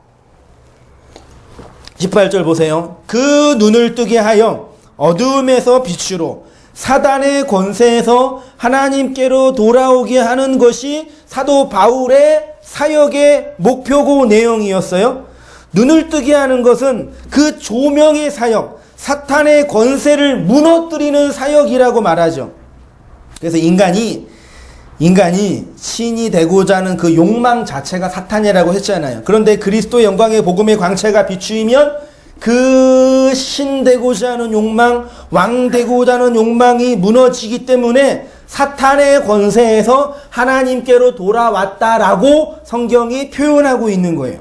18절 보세요. 그 눈을 뜨게 하여 어두움에서 빛으로 사단의 권세에서 하나님께로 돌아오게 하는 것이 사도 바울의 사역의 목표고 내용이었어요. 눈을 뜨게 하는 것은 그 조명의 사역, 사탄의 권세를 무너뜨리는 사역이라고 말하죠. 그래서 인간이 신이 되고자 하는 그 욕망 자체가 사탄이라고 했잖아요. 그런데 그리스도의 영광의 복음의 광채가 비추이면 그 신되고자 하는 욕망, 왕되고자 하는 욕망이 무너지기 때문에 사탄의 권세에서 하나님께로 돌아왔다라고 성경이 표현하고 있는 거예요.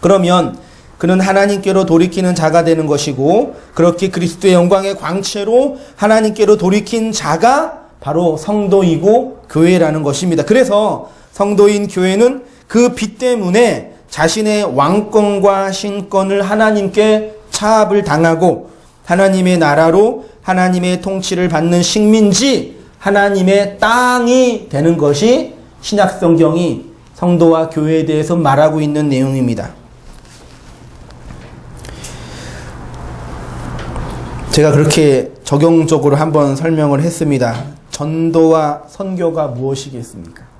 그러면 그는 하나님께로 돌이키는 자가 되는 것이고, 그렇게 그리스도의 영광의 광채로 하나님께로 돌이킨 자가 바로 성도이고 교회라는 것입니다. 그래서 성도인 교회는 그 빛 때문에 자신의 왕권과 신권을 하나님께 차압을 당하고 하나님의 나라로 하나님의 통치를 받는 식민지, 하나님의 땅이 되는 것이 신약성경이 성도와 교회에 대해서 말하고 있는 내용입니다. 제가 그렇게 적용적으로 한번 설명을 했습니다. 전도와 선교가 무엇이겠습니까?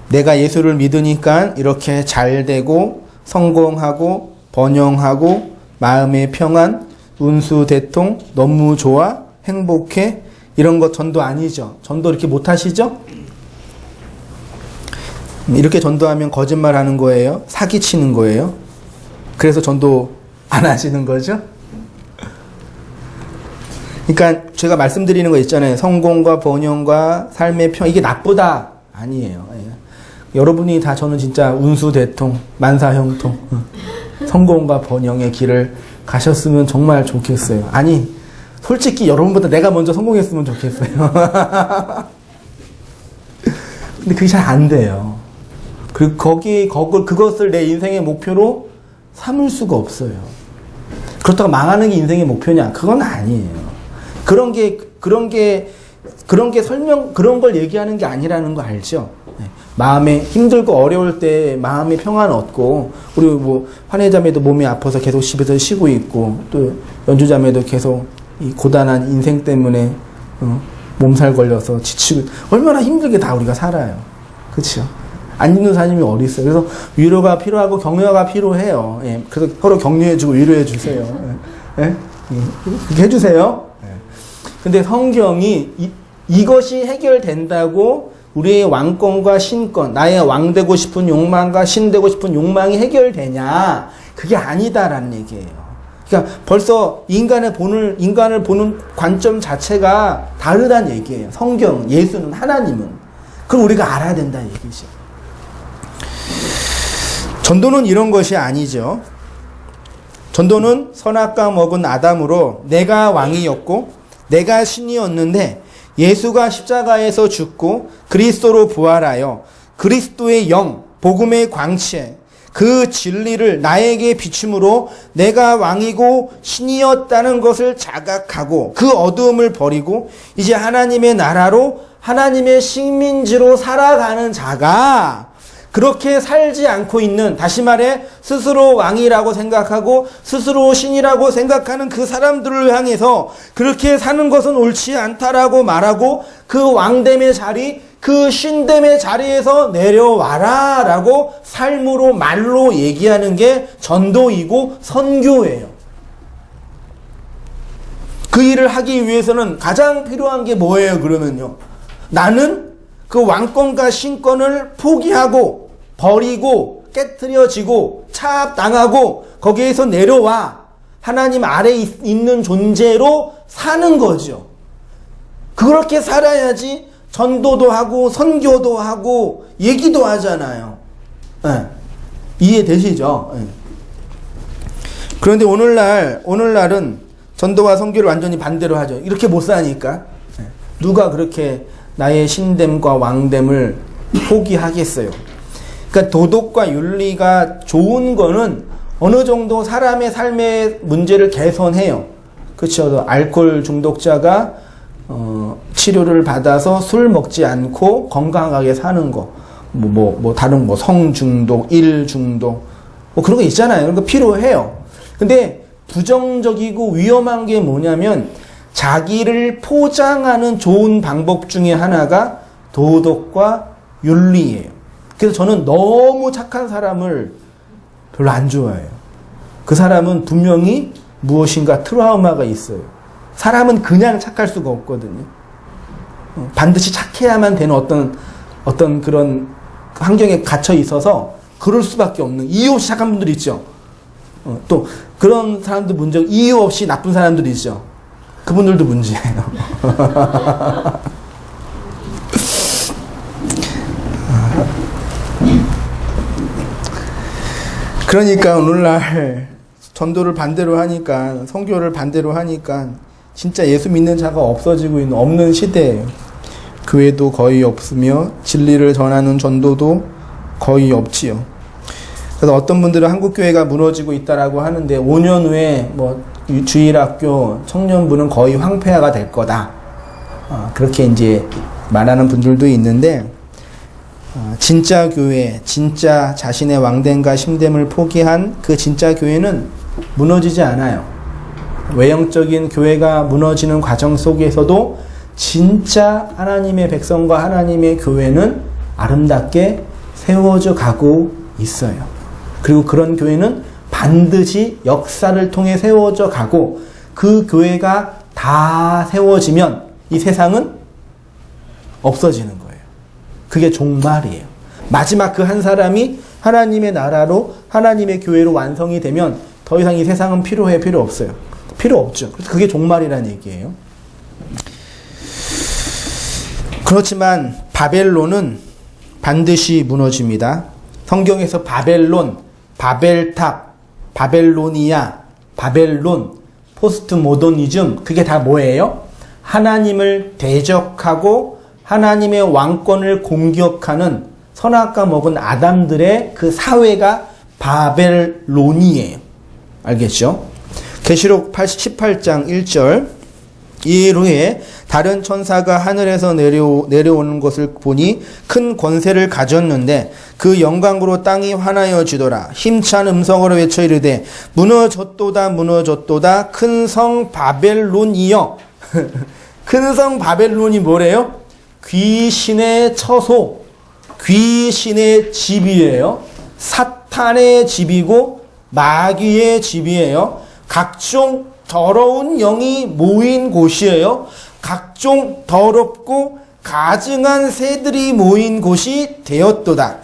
내가 예수를 믿으니까 이렇게 잘 되고 성공하고 번영하고 마음의 평안, 운수대통, 너무 좋아, 행복해, 이런 거 전도 아니죠. 전도 이렇게 못하시죠? 이렇게 전도하면 거짓말하는 거예요. 사기치는 거예요. 그래서 전도 안 하시는 거죠. 그러니까 제가 말씀드리는 거 있잖아요. 성공과 번영과 삶의 평, 이게 나쁘다 아니에요. 여러분이 다 저는 진짜 운수대통, 만사형통, 성공과 번영의 길을 가셨으면 정말 좋겠어요. 아니, 솔직히 여러분보다 내가 먼저 성공했으면 좋겠어요. 근데 그게 잘 안 돼요. 그리고 그것을 내 인생의 목표로 삼을 수가 없어요. 그렇다고 망하는 게 인생의 목표냐? 그건 아니에요. 그런 걸 얘기하는 게 아니라는 거 알죠? 마음에 힘들고 어려울 때 마음의 평안 얻고, 우리 뭐 환혜자매도 몸이 아파서 계속 집에서 쉬고 있고, 또 연주자매도 계속 이 고단한 인생 때문에 몸살 걸려서 지치고, 얼마나 힘들게 다 우리가 살아요. 그렇죠? 안 힘든 사람이 어디 있어요? 그래서 위로가 필요하고 격려가 필요해요. 예. 그래서 서로 격려해주고 위로해주세요. 예? 예? 그렇게 해주세요. 예. 근데 성경이 이것이 해결된다고 우리의 왕권과 신권, 나의 왕되고 싶은 욕망과 신되고 싶은 욕망이 해결되냐? 그게 아니다라는 얘기예요. 그러니까 벌써 인간을 보는 관점 자체가 다르다는 얘기예요. 성경, 예수는, 하나님은. 그럼 우리가 알아야 된다는 얘기죠. 전도는 이런 것이 아니죠. 전도는 선악과 먹은 아담으로 내가 왕이었고 내가 신이었는데, 예수가 십자가에서 죽고 그리스도로 부활하여 그리스도의 영, 복음의 광채, 그 진리를 나에게 비춤으로 내가 왕이고 신이었다는 것을 자각하고 그 어두움을 버리고 이제 하나님의 나라로 하나님의 식민지로 살아가는 자가, 그렇게 살지 않고 있는, 다시 말해 스스로 왕이라고 생각하고 스스로 신이라고 생각하는 그 사람들을 향해서 그렇게 사는 것은 옳지 않다라고 말하고, 그 왕됨의 자리, 그 신됨의 자리에서 내려와라 라고 삶으로, 말로 얘기하는 게 전도이고 선교예요. 그 일을 하기 위해서는 가장 필요한 게 뭐예요? 그러면요, 나는 그 왕권과 신권을 포기하고 버리고 깨트려지고 차압당하고 거기에서 내려와 하나님 아래에 있는 존재로 사는 거죠. 그렇게 살아야지 전도도 하고 선교도 하고 얘기도 하잖아요. 네. 이해되시죠? 네. 그런데 오늘날은 전도와 선교를 완전히 반대로 하죠. 이렇게 못 사니까. 네. 누가 그렇게 나의 신됨과 왕됨을 포기하겠어요. 그러니까 도덕과 윤리가 좋은 거는 어느 정도 사람의 삶의 문제를 개선해요. 그렇죠. 알코올 중독자가 치료를 받아서 술 먹지 않고 건강하게 사는 거, 다른 성중독, 일중독, 그런 거 있잖아요. 그런 거 필요해요. 근데 부정적이고 위험한 게 뭐냐면, 자기를 포장하는 좋은 방법 중에 하나가 도덕과 윤리예요. 그래서 저는 너무 착한 사람을 별로 안 좋아해요. 그 사람은 분명히 무엇인가 트라우마가 있어요. 사람은 그냥 착할 수가 없거든요. 반드시 착해야만 되는 어떤 그런 환경에 갇혀 있어서 그럴 수밖에 없는, 이유 없이 착한 분들 있죠. 또 그런 사람들 문제, 이유 없이 나쁜 사람들이 있죠. 그분들도 문제예요. 그러니까 오늘날 전도를 반대로 하니까, 선교를 반대로 하니까 진짜 예수 믿는 자가 없어지고 있는, 없는 시대예요. 교회도 거의 없으며 진리를 전하는 전도도 거의 없지요. 그래서 어떤 분들은 한국교회가 무너지고 있다라고 하는데 5년 후에 뭐 주일학교 청년부는 거의 황폐화가 될 거다. 그렇게 이제 말하는 분들도 있는데, 진짜 교회, 진짜 자신의 왕됨과 심됨을 포기한 그 진짜 교회는 무너지지 않아요. 외형적인 교회가 무너지는 과정 속에서도 진짜 하나님의 백성과 하나님의 교회는 아름답게 세워져 가고 있어요. 그리고 그런 교회는 반드시 역사를 통해 세워져 가고, 그 교회가 다 세워지면 이 세상은 없어지는 거예요. 그게 종말이에요. 마지막 그 한 사람이 하나님의 나라로, 하나님의 교회로 완성이 되면 더 이상 이 세상은 필요 없어요. 필요 없죠. 그래서 그게 종말이라는 얘기예요. 그렇지만 바벨론은 반드시 무너집니다. 성경에서 바벨론, 바벨탑, 바벨로니아, 바벨론, 포스트 모더니즘, 그게 다 뭐예요? 하나님을 대적하고 하나님의 왕권을 공격하는 선악과 먹은 아담들의 그 사회가 바벨론이에요. 알겠죠? 계시록 18장 1절, 이일 후에 다른 천사가 하늘에서 내려오는 것을 보니 큰 권세를 가졌는데 그 영광으로 땅이 환하여지더라. 힘찬 음성으로 외쳐 이르되 무너졌도다 무너졌도다 큰 성 바벨론이여. 큰 성 바벨론이 뭐래요? 귀신의 처소, 귀신의 집이에요. 사탄의 집이고 마귀의 집이에요. 각종 더러운 영이 모인 곳이에요. 각종 더럽고 가증한 새들이 모인 곳이 되었도다.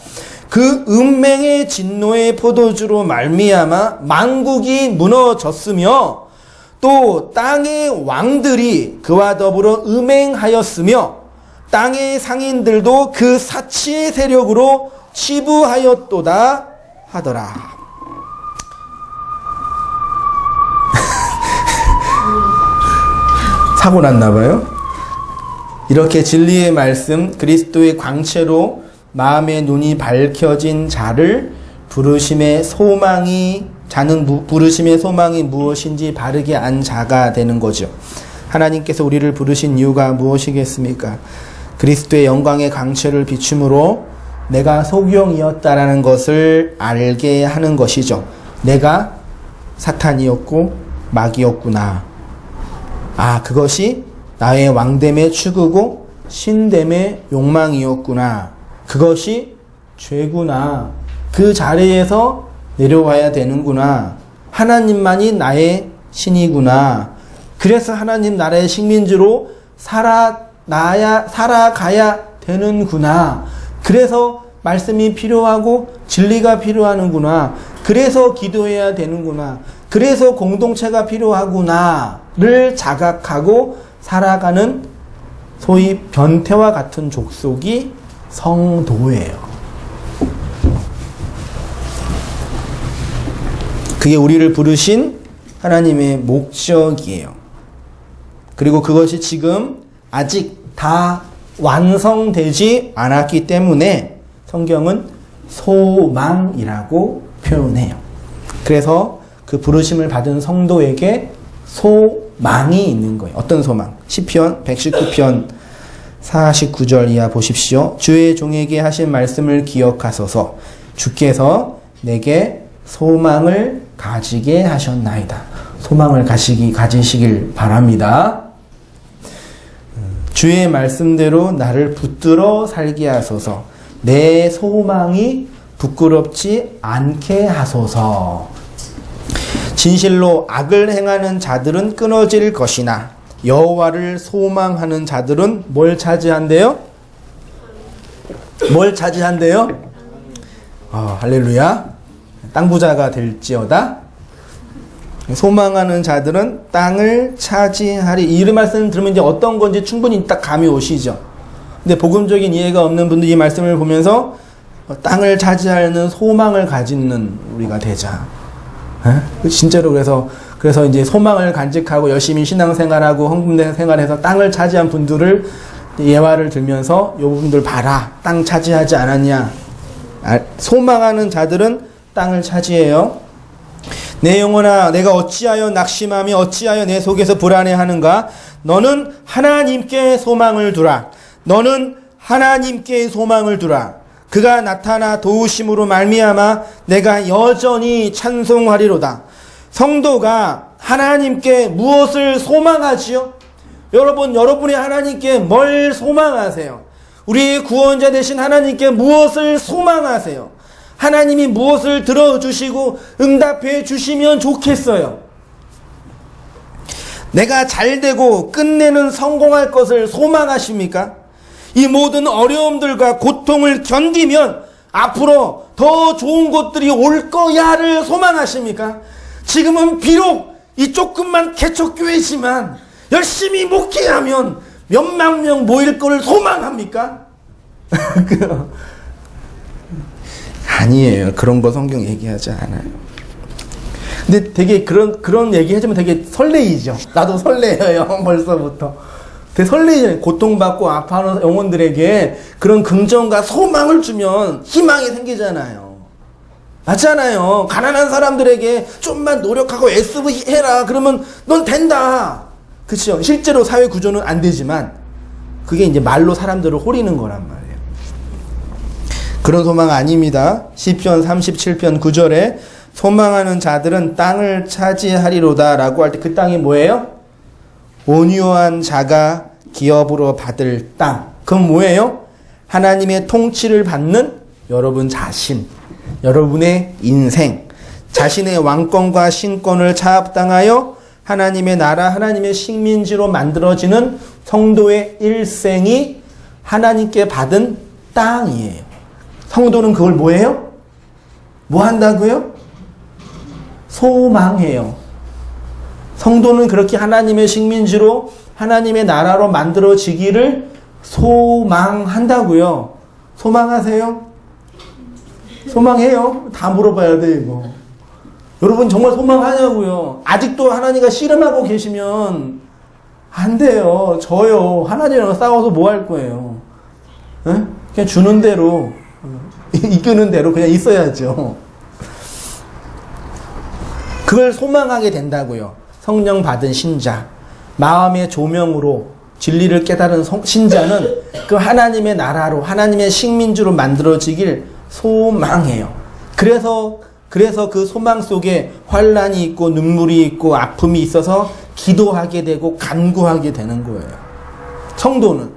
그 운명의 진노의 포도주로 말미암아 만국이 무너졌으며 또 땅의 왕들이 그와 더불어 음행하였으며 땅의 상인들도 그 사치의 세력으로 치부하였도다 하더라. 사고 났나봐요. 이렇게 진리의 말씀, 그리스도의 광채로 마음의 눈이 밝혀진 자를 부르심의 소망이 무엇인지 바르게 안 자가 되는 거죠. 하나님께서 우리를 부르신 이유가 무엇이겠습니까? 그리스도의 영광의 광채를 비춤으로 내가 소경이었다라는 것을 알게 하는 것이죠. 내가 사탄이었고 마귀였구나. 그것이 나의 왕됨의 추구고 신됨의 욕망이었구나. 그것이 죄구나. 그 자리에서 내려와야 되는구나. 하나님만이 나의 신이구나. 그래서 하나님 나라의 식민지로 살아가야 되는구나. 그래서 말씀이 필요하고 진리가 필요하는구나. 그래서 기도해야 되는구나. 그래서 공동체가 필요하구나를 자각하고 살아가는 소위 변태와 같은 족속이 성도예요. 그게 우리를 부르신 하나님의 목적이에요. 그리고 그것이 지금 아직 다 완성되지 않았기 때문에 성경은 소망이라고 표현해요. 그래서 그 부르심을 받은 성도에게 소망이 있는 거예요. 어떤 소망? 시편 119편 49절 이하 보십시오. 주의 종에게 하신 말씀을 기억하소서. 주께서 내게 소망을 가지게 하셨나이다. 소망을 가지시길 바랍니다. 주의 말씀대로 나를 붙들어 살게 하소서. 내 소망이 부끄럽지 않게 하소서. 진실로 악을 행하는 자들은 끊어질 것이나 여호와를 소망하는 자들은 뭘 차지한대요? 뭘 차지한대요? 할렐루야. 땅 부자가 될지어다. 소망하는 자들은 땅을 차지하리. 이 말씀을 들으면 이제 어떤 건지 충분히 딱 감이 오시죠. 근데 복음적인 이해가 없는 분들 이 말씀을 보면서 땅을 차지하는 소망을 가지는 우리가 되자. 진짜로 그래서 이제 소망을 간직하고 열심히 신앙생활하고 헌금 생활해서 땅을 차지한 분들을 예화를 들면서 요 부분들 봐라. 땅 차지하지 않았냐. 소망하는 자들은 땅을 차지해요. 내 영혼아, 내가 어찌하여 낙심하며 어찌하여 내 속에서 불안해하는가? 너는 하나님께 소망을 두라. 너는 하나님께 소망을 두라. 그가 나타나 도우심으로 말미암아 내가 여전히 찬송하리로다. 성도가 하나님께 무엇을 소망하지요? 여러분이 하나님께 뭘 소망하세요? 우리 구원자 되신 하나님께 무엇을 소망하세요? 하나님이 무엇을 들어주시고 응답해 주시면 좋겠어요? 내가 잘되고 끝내는 성공할 것을 소망하십니까? 이 모든 어려움들과 고통을 견디면 앞으로 더 좋은 것들이 올 거야를 소망하십니까? 지금은 비록 이 조금만 개척교회지만 열심히 목회하면 몇만 명 모일 거를 소망합니까? 아니에요. 그런 거 성경 얘기하지 않아요. 근데 되게 그런 얘기 해주면 되게 설레이죠. 나도 설레요. 벌써부터. 되게 설레이잖아요. 고통받고 아파하는 영혼들에게 그런 긍정과 소망을 주면 희망이 생기잖아요. 맞잖아요. 가난한 사람들에게 좀만 노력하고 애쓰고 해라. 그러면 넌 된다. 그렇죠. 실제로 사회 구조는 안 되지만 그게 이제 말로 사람들을 호리는 거란 말이에요. 그런 소망 아닙니다. 시편 37편 9절에 소망하는 자들은 땅을 차지하리로다 라고 할 때 그 땅이 뭐예요? 온유한 자가 기업으로 받을 땅. 그건 뭐예요? 하나님의 통치를 받는 여러분 자신, 여러분의 인생, 자신의 왕권과 신권을 차압당하여 하나님의 나라, 하나님의 식민지로 만들어지는 성도의 일생이 하나님께 받은 땅이에요. 성도는 그걸 뭐예요? 뭐 한다고요? 소망해요. 성도는 그렇게 하나님의 식민지로 하나님의 나라로 만들어지기를 소망한다고요. 소망하세요? 소망해요? 다 물어봐야 돼 이거. 여러분 정말 소망하냐고요? 아직도 하나님과 씨름하고 계시면 안 돼요. 저요. 하나님이랑 싸워서 뭐 할 거예요? 에? 그냥 주는 대로 이끄는 대로 그냥 있어야죠. 그걸 소망하게 된다고요. 성령 받은 신자, 마음의 조명으로 진리를 깨달은 신자는 그 하나님의 나라로, 하나님의 식민지로 만들어지길 소망해요. 그래서 그 소망 속에 환난이 있고 눈물이 있고 아픔이 있어서 기도하게 되고 간구하게 되는 거예요. 성도는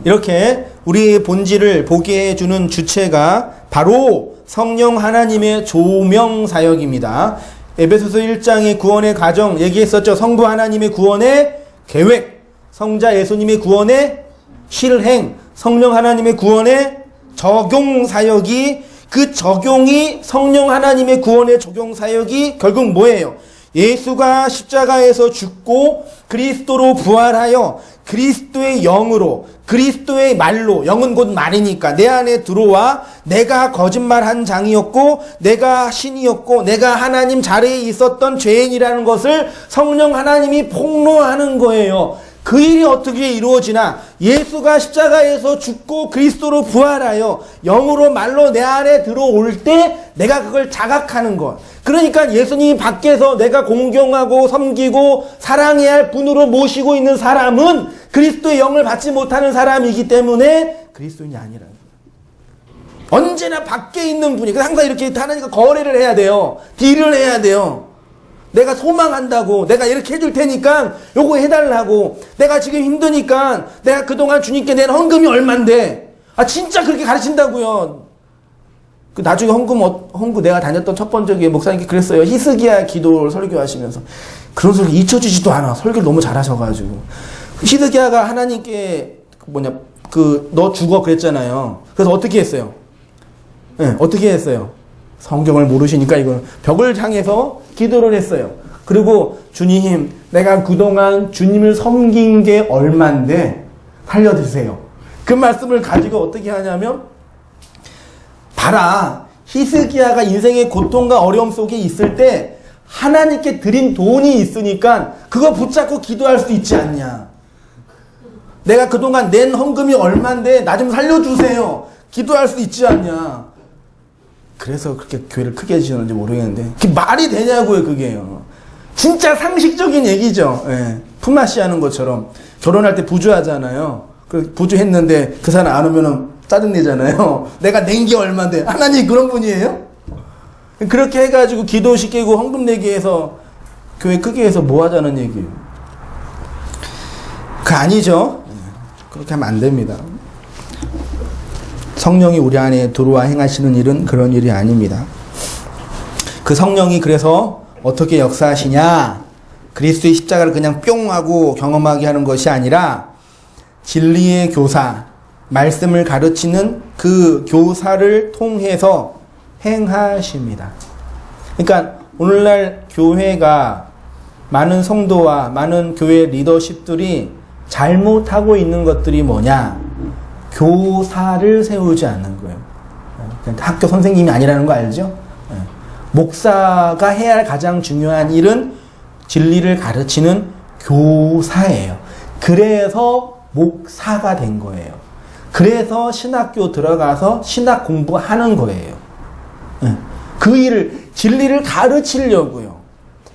이렇게 우리의 본질을 보게 해주는 주체가 바로 성령 하나님의 조명 사역입니다. 에베소서 1장의 구원의 과정 얘기했었죠. 성부 하나님의 구원의 계획, 성자 예수님의 구원의 실행, 성령 하나님의 구원의 적용 사역이, 그 적용이 성령 하나님의 구원의 적용 사역이 결국 뭐예요? 예수가 십자가에서 죽고 그리스도로 부활하여 그리스도의 영으로, 그리스도의 말로, 영은 곧 말이니까 내 안에 들어와 내가 거짓말한 장이었고 내가 신이었고 내가 하나님 자리에 있었던 죄인이라는 것을 성령 하나님이 폭로하는 거예요. 그 일이 어떻게 이루어지나? 예수가 십자가에서 죽고 그리스도로 부활하여 영으로 말로 내 안에 들어올 때 내가 그걸 자각하는 것. 그러니까 예수님이 밖에서 내가 공경하고 섬기고 사랑해야 할 분으로 모시고 있는 사람은 그리스도의 영을 받지 못하는 사람이기 때문에 그리스도인이 아니라는 거예요. 언제나 밖에 있는 분이 항상 이렇게 하나님과 거래를 해야 돼요. 딜을 해야 돼요. 내가 소망한다고, 내가 이렇게 해줄 테니까 요거 해달라고, 내가 지금 힘드니까 내가 그동안 주님께 낸 헌금이 얼만데, 아 진짜 그렇게 가르친다고요. 그 나중에 헌금 내가 다녔던 첫 번째 교회 목사님께 그랬어요. 히스기야 기도를 설교하시면서 그런 소리 잊혀지지도 않아. 설교를 너무 잘하셔가지고 히스기야가 하나님께 너 죽어 그랬잖아요. 그래서 어떻게 했어요? 네, 어떻게 했어요? 성경을 모르시니까 이거는 벽을 향해서 기도를 했어요. 그리고 주님, 내가 그동안 주님을 섬긴 게 얼만데 살려주세요. 그 말씀을 가지고 어떻게 하냐면, 봐라, 히스기야가 인생의 고통과 어려움 속에 있을 때 하나님께 드린 돈이 있으니까 그거 붙잡고 기도할 수 있지 않냐. 내가 그동안 낸 헌금이 얼만데 나 좀 살려주세요. 기도할 수 있지 않냐. 그래서 그렇게 교회를 크게 지었는지 모르겠는데 그게 말이 되냐고요. 그게요. 진짜 상식적인 얘기죠. 예. 품앗이 하는 것처럼 결혼할 때 부주하잖아요. 그 부주했는데 그 사람 안 오면은 짜증내잖아요. 내가 낸 게 얼만데. 하나님 그런 분이에요? 그렇게 해가지고 기도시키고 헌금 내기 해서 교회 크게 해서 뭐 하자는 얘기예요. 그거 아니죠. 그렇게 하면 안 됩니다. 성령이 우리 안에 들어와 행하시는 일은 그런 일이 아닙니다. 그 성령이 그래서 어떻게 역사하시냐? 그리스도의 십자가를 그냥 뿅 하고 경험하게 하는 것이 아니라 진리의 교사, 말씀을 가르치는 그 교사를 통해서 행하십니다. 그러니까 오늘날 교회가 많은 성도와 많은 교회 리더십들이 잘못하고 있는 것들이 뭐냐? 교사를 세우지 않는 거예요. 그러니까 학교 선생님이 아니라는 거 알죠? 목사가 해야 할 가장 중요한 일은 진리를 가르치는 교사예요. 그래서 목사가 된 거예요. 그래서 신학교 들어가서 신학 공부하는 거예요. 그 일을, 진리를 가르치려고요.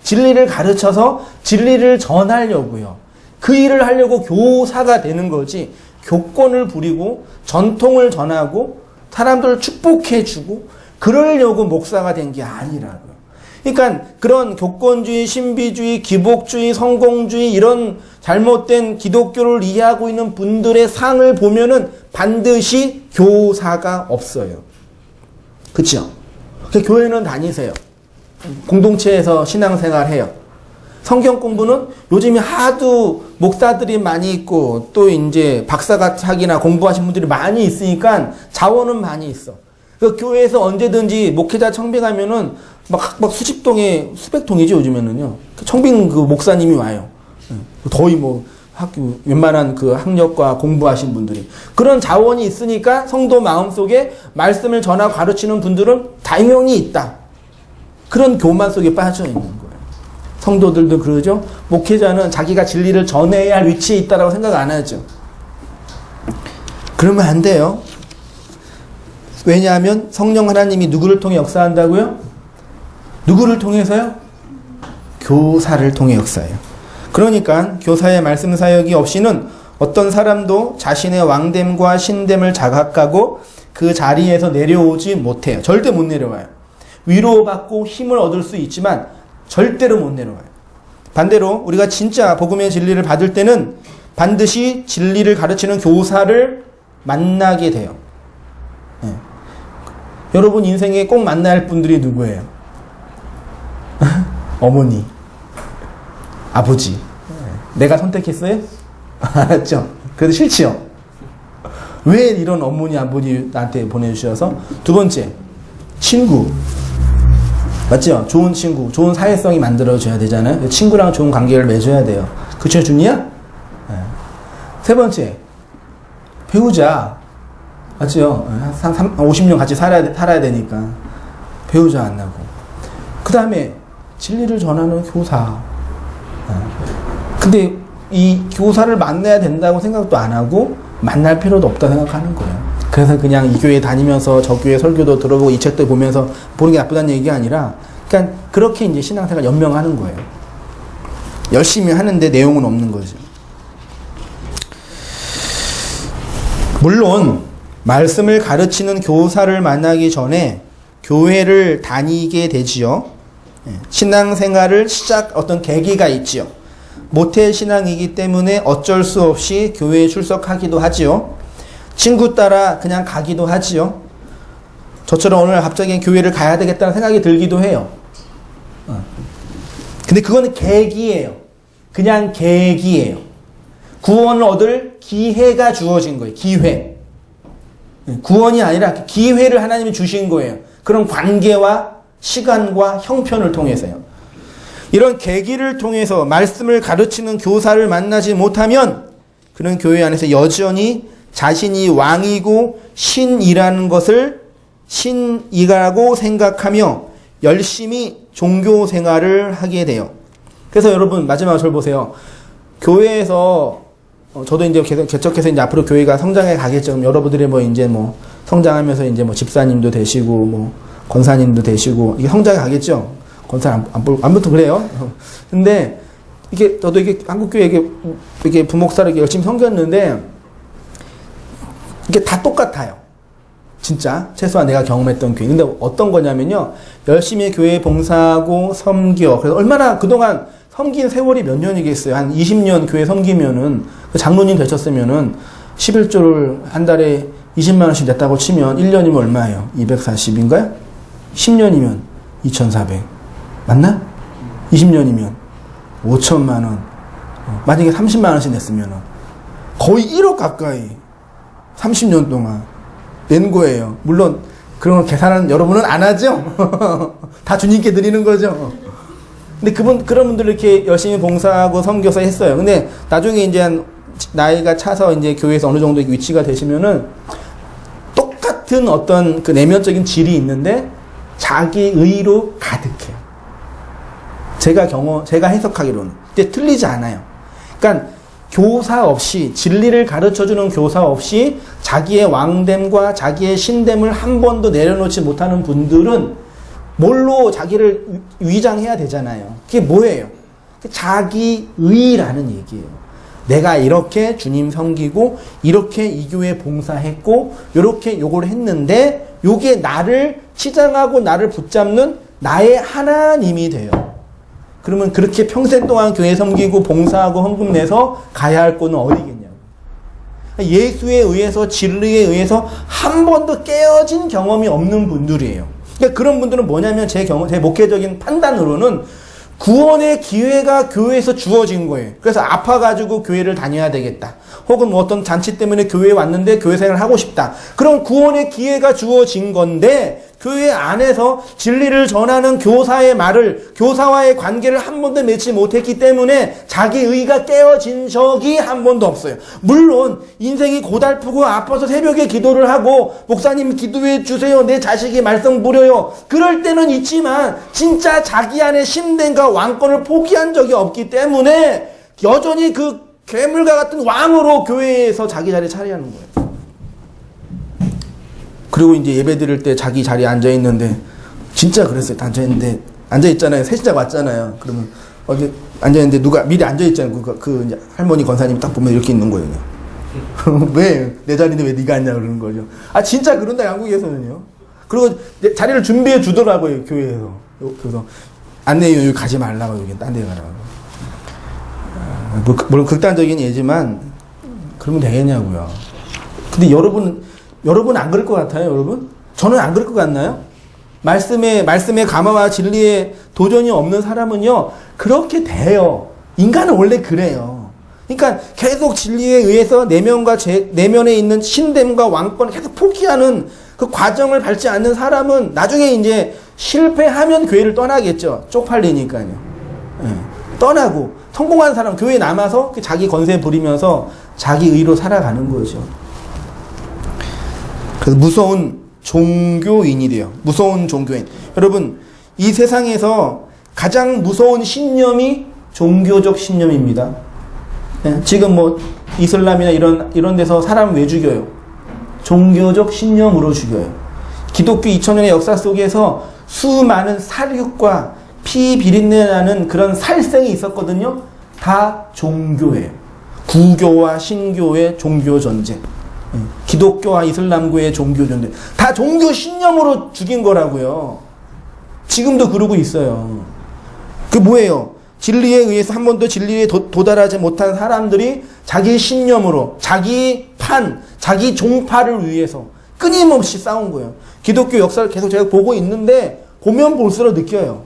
진리를 가르쳐서 진리를 전하려고요. 그 일을 하려고 교사가 되는 거지, 교권을 부리고 전통을 전하고 사람들을 축복해주고 그러려고 목사가 된 게 아니라고요. 그러니까 그런 교권주의, 신비주의, 기복주의, 성공주의 이런 잘못된 기독교를 이해하고 있는 분들의 상을 보면은 반드시 교사가 없어요. 그렇죠? 교회는 다니세요. 공동체에서 신앙생활 해요. 성경 공부는 요즘에 하도 목사들이 많이 있고 또 이제 박사학위나 공부하신 분들이 많이 있으니까 자원은 많이 있어. 그 교회에서 언제든지 목회자 청빙하면은 막 수십 통에 수백 통이지 요즘에는요. 청빙 그 목사님이 와요. 거의 뭐 학교 웬만한 그 학력과 공부하신 분들이 그런 자원이 있으니까 성도 마음속에 말씀을 전하고 가르치는 분들은 당연히 있다. 그런 교만 속에 빠져 있는 거예요. 성도들도 그러죠. 목회자는 자기가 진리를 전해야 할 위치에 있다라고 생각 안 하죠. 그러면 안 돼요. 왜냐하면 성령 하나님이 누구를 통해 역사한다고요? 누구를 통해서요? 교사를 통해 역사해요. 그러니까 교사의 말씀 사역이 없이는 어떤 사람도 자신의 왕됨과 신됨을 자각하고 그 자리에서 내려오지 못해요. 절대 못 내려와요. 위로받고 힘을 얻을 수 있지만 절대로 못 내려와요. 반대로 우리가 진짜 복음의 진리를 받을 때는 반드시 진리를 가르치는 교사를 만나게 돼요. 네. 여러분 인생에 꼭 만나야 할 분들이 누구예요? 어머니, 아버지. 내가 선택했어요? 알았죠? 그래도 싫지요? 왜 이런 어머니, 아버지 나한테 보내주셔서? 두 번째, 친구. 맞죠? 좋은 친구, 좋은 사회성이 만들어져야 되잖아요. 친구랑 좋은 관계를 맺어야 돼요. 그쵸, 준이야? 네. 세 번째, 배우자. 맞죠? 50년 같이 살아야 되니까. 배우자 안 나고. 그 다음에, 진리를 전하는 교사. 근데 이 교사를 만나야 된다고 생각도 안 하고, 만날 필요도 없다 생각하는 거예요. 그래서 그냥 이 교회 다니면서 저 교회 설교도 들어보고 이 책도 보면서 보는 게 나쁘다는 얘기가 아니라 그러니까 그렇게 이제 신앙생활 연명하는 거예요. 열심히 하는데 내용은 없는 거죠. 물론 말씀을 가르치는 교사를 만나기 전에 교회를 다니게 되지요. 신앙생활을 어떤 계기가 있지요. 모태 신앙이기 때문에 어쩔 수 없이 교회에 출석하기도 하지요. 친구 따라 그냥 가기도 하지요. 저처럼 오늘 갑자기 교회를 가야 되겠다는 생각이 들기도 해요. 근데 그거는 계기예요. 그냥 계기예요. 구원을 얻을 기회가 주어진 거예요. 기회. 구원이 아니라 기회를 하나님이 주신 거예요. 그런 관계와 시간과 형편을 통해서요. 이런 계기를 통해서 말씀을 가르치는 교사를 만나지 못하면 그는 교회 안에서 여전히 자신이 왕이고 신이라는 것을 신이라고 생각하며 열심히 종교 생활을 하게 돼요. 그래서 여러분 마지막으로 저를 보세요. 교회에서 저도 이제 계속 개척해서 이제 앞으로 교회가 성장해 가겠죠. 그럼 여러분들이 이제 성장하면서 이제 집사님도 되시고 권사님도 되시고 이게 성장해 가겠죠. 권사 안부터 그래요. 근데 이게 저도 이게 한국 교회 이게 부목사를 열심히 섬겼는데 이게 다 똑같아요. 진짜 최소한 내가 경험했던 교회. 근데 어떤 거냐면요. 열심히 교회에 봉사하고 섬겨. 그래서 얼마나 그동안 섬긴 세월이 몇 년이겠어요. 한 20년 교회 섬기면은 그 장로님 되셨으면은 11조를 한 달에 20만 원씩 냈다고 치면 1년이면 얼마예요? 240인가요? 10년이면 2,400. 맞나? 20년이면 5천만 원. 만약에 30만 원씩 냈으면은 거의 1억 가까이 30년 동안 낸 거예요. 물론 그런 거 계산은 여러분은 안 하죠? 다 주님께 드리는 거죠. 근데 그런 분들 이렇게 열심히 봉사하고 섬겨서 했어요. 근데 나중에 이제 한 나이가 차서 이제 교회에서 어느 정도 위치가 되시면은 똑같은 어떤 그 내면적인 질이 있는데 자기 의로 가득해요. 제가 해석하기로는. 근데 틀리지 않아요. 그러니까 교사 없이, 진리를 가르쳐주는 교사 없이 자기의 왕됨과 자기의 신됨을 한 번도 내려놓지 못하는 분들은 뭘로 자기를 위장해야 되잖아요. 그게 뭐예요? 자기 의라는 얘기예요. 내가 이렇게 주님 섬기고 이렇게 이 교회에 봉사했고 이렇게 요걸 했는데 요게 나를 치장하고 나를 붙잡는 나의 하나님이 돼요. 그러면 그렇게 평생 동안 교회 섬기고 봉사하고 헌금 내서 가야 할 곳은 어디겠냐고. 예수에 의해서 진리에 의해서 한 번도 깨어진 경험이 없는 분들이에요. 그러니까 그런 분들은 뭐냐면 제 목회적인 판단으로는 구원의 기회가 교회에서 주어진 거예요. 그래서 아파가지고 교회를 다녀야 되겠다. 혹은 어떤 잔치 때문에 교회에 왔는데 교회 생활을 하고 싶다. 그런 구원의 기회가 주어진 건데 교회 안에서 진리를 전하는 교사의 말을, 교사와의 관계를 한 번도 맺지 못했기 때문에 자기 의가 깨어진 적이 한 번도 없어요. 물론 인생이 고달프고 아파서 새벽에 기도를 하고 목사님 기도해 주세요. 내 자식이 말썽 부려요. 그럴 때는 있지만 진짜 자기 안에 신됨과 왕권을 포기한 적이 없기 때문에 여전히 그 괴물과 같은 왕으로 교회에서 자기 자리에 차리하는 거예요. 그리고 이제 예배 드릴 때 자기 자리에 앉아있는데, 진짜 그랬어요. 앉아있잖아요. 새신자 왔잖아요. 그러면, 어디 앉아있는데 누가 미리 앉아있잖아요. 이제 할머니 권사님이 딱 보면 이렇게 있는 거예요. 왜? 내 자리인데 왜 네가 앉냐 그러는 거죠. 아, 진짜 그런다, 양국에서는요. 그리고 자리를 준비해 주더라고요, 교회에서. 그래서, 안내요, 여기 가지 말라고, 여기 딴 데 가라고. 물론 극단적인 예지만, 그러면 되겠냐고요. 근데 여러분 안 그럴 것 같아요, 여러분? 저는 안 그럴 것 같나요? 말씀의 감화와 진리에 도전이 없는 사람은요, 그렇게 돼요. 인간은 원래 그래요. 그러니까 계속 진리에 의해서 내면에 있는 신됨과 왕권을 계속 포기하는 그 과정을 밟지 않는 사람은 나중에 이제 실패하면 교회를 떠나겠죠. 쪽팔리니까요. 네. 떠나고, 성공한 사람, 교회에 남아서 자기 권세 부리면서 자기 의로 살아가는 거죠. 그래서 무서운 종교인이 돼요. 무서운 종교인. 여러분, 이 세상에서 가장 무서운 신념이 종교적 신념입니다. 네? 지금 이슬람이나 이런 데서 사람 왜 죽여요? 종교적 신념으로 죽여요. 기독교 2000년의 역사 속에서 수많은 살육과 피 비린내 나는 그런 살생이 있었거든요. 다 종교예요. 구교와 신교의 종교 전쟁. 기독교와 이슬람교의 종교 전쟁. 다 종교 신념으로 죽인 거라고요. 지금도 그러고 있어요. 그 뭐예요? 진리에 의해서 한 번도 진리에 도달하지 못한 사람들이 자기 신념으로, 자기 자기 종파를 위해서 끊임없이 싸운 거예요. 기독교 역사를 계속 제가 보고 있는데 보면 볼수록 느껴요.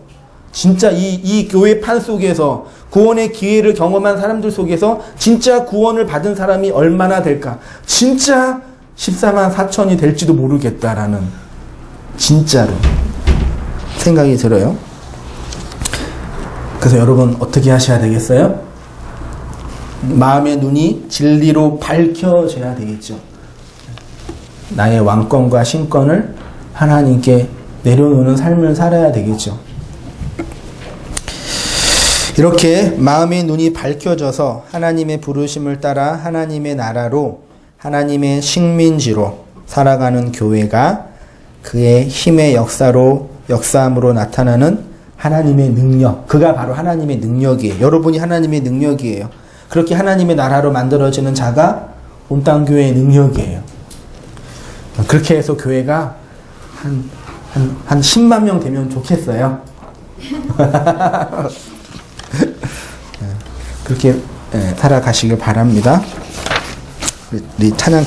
진짜 이 교회 판 속에서 구원의 기회를 경험한 사람들 속에서 진짜 구원을 받은 사람이 얼마나 될까? 진짜 14만 4천이 될지도 모르겠다라는 진짜로 생각이 들어요. 그래서 여러분 어떻게 하셔야 되겠어요? 마음의 눈이 진리로 밝혀져야 되겠죠. 나의 왕권과 신권을 하나님께 내려놓는 삶을 살아야 되겠죠. 이렇게 마음의 눈이 밝혀져서 하나님의 부르심을 따라 하나님의 나라로, 하나님의 식민지로 살아가는 교회가 그의 힘의 역사함으로 나타나는 하나님의 능력, 그가 바로 하나님의 능력이에요. 여러분이 하나님의 능력이에요. 그렇게 하나님의 나라로 만들어지는 자가 온땅교회의 능력이에요. 그렇게 해서 교회가 한 10만 명 되면 좋겠어요. 그렇게 살아가시길 바랍니다. 우리 찬양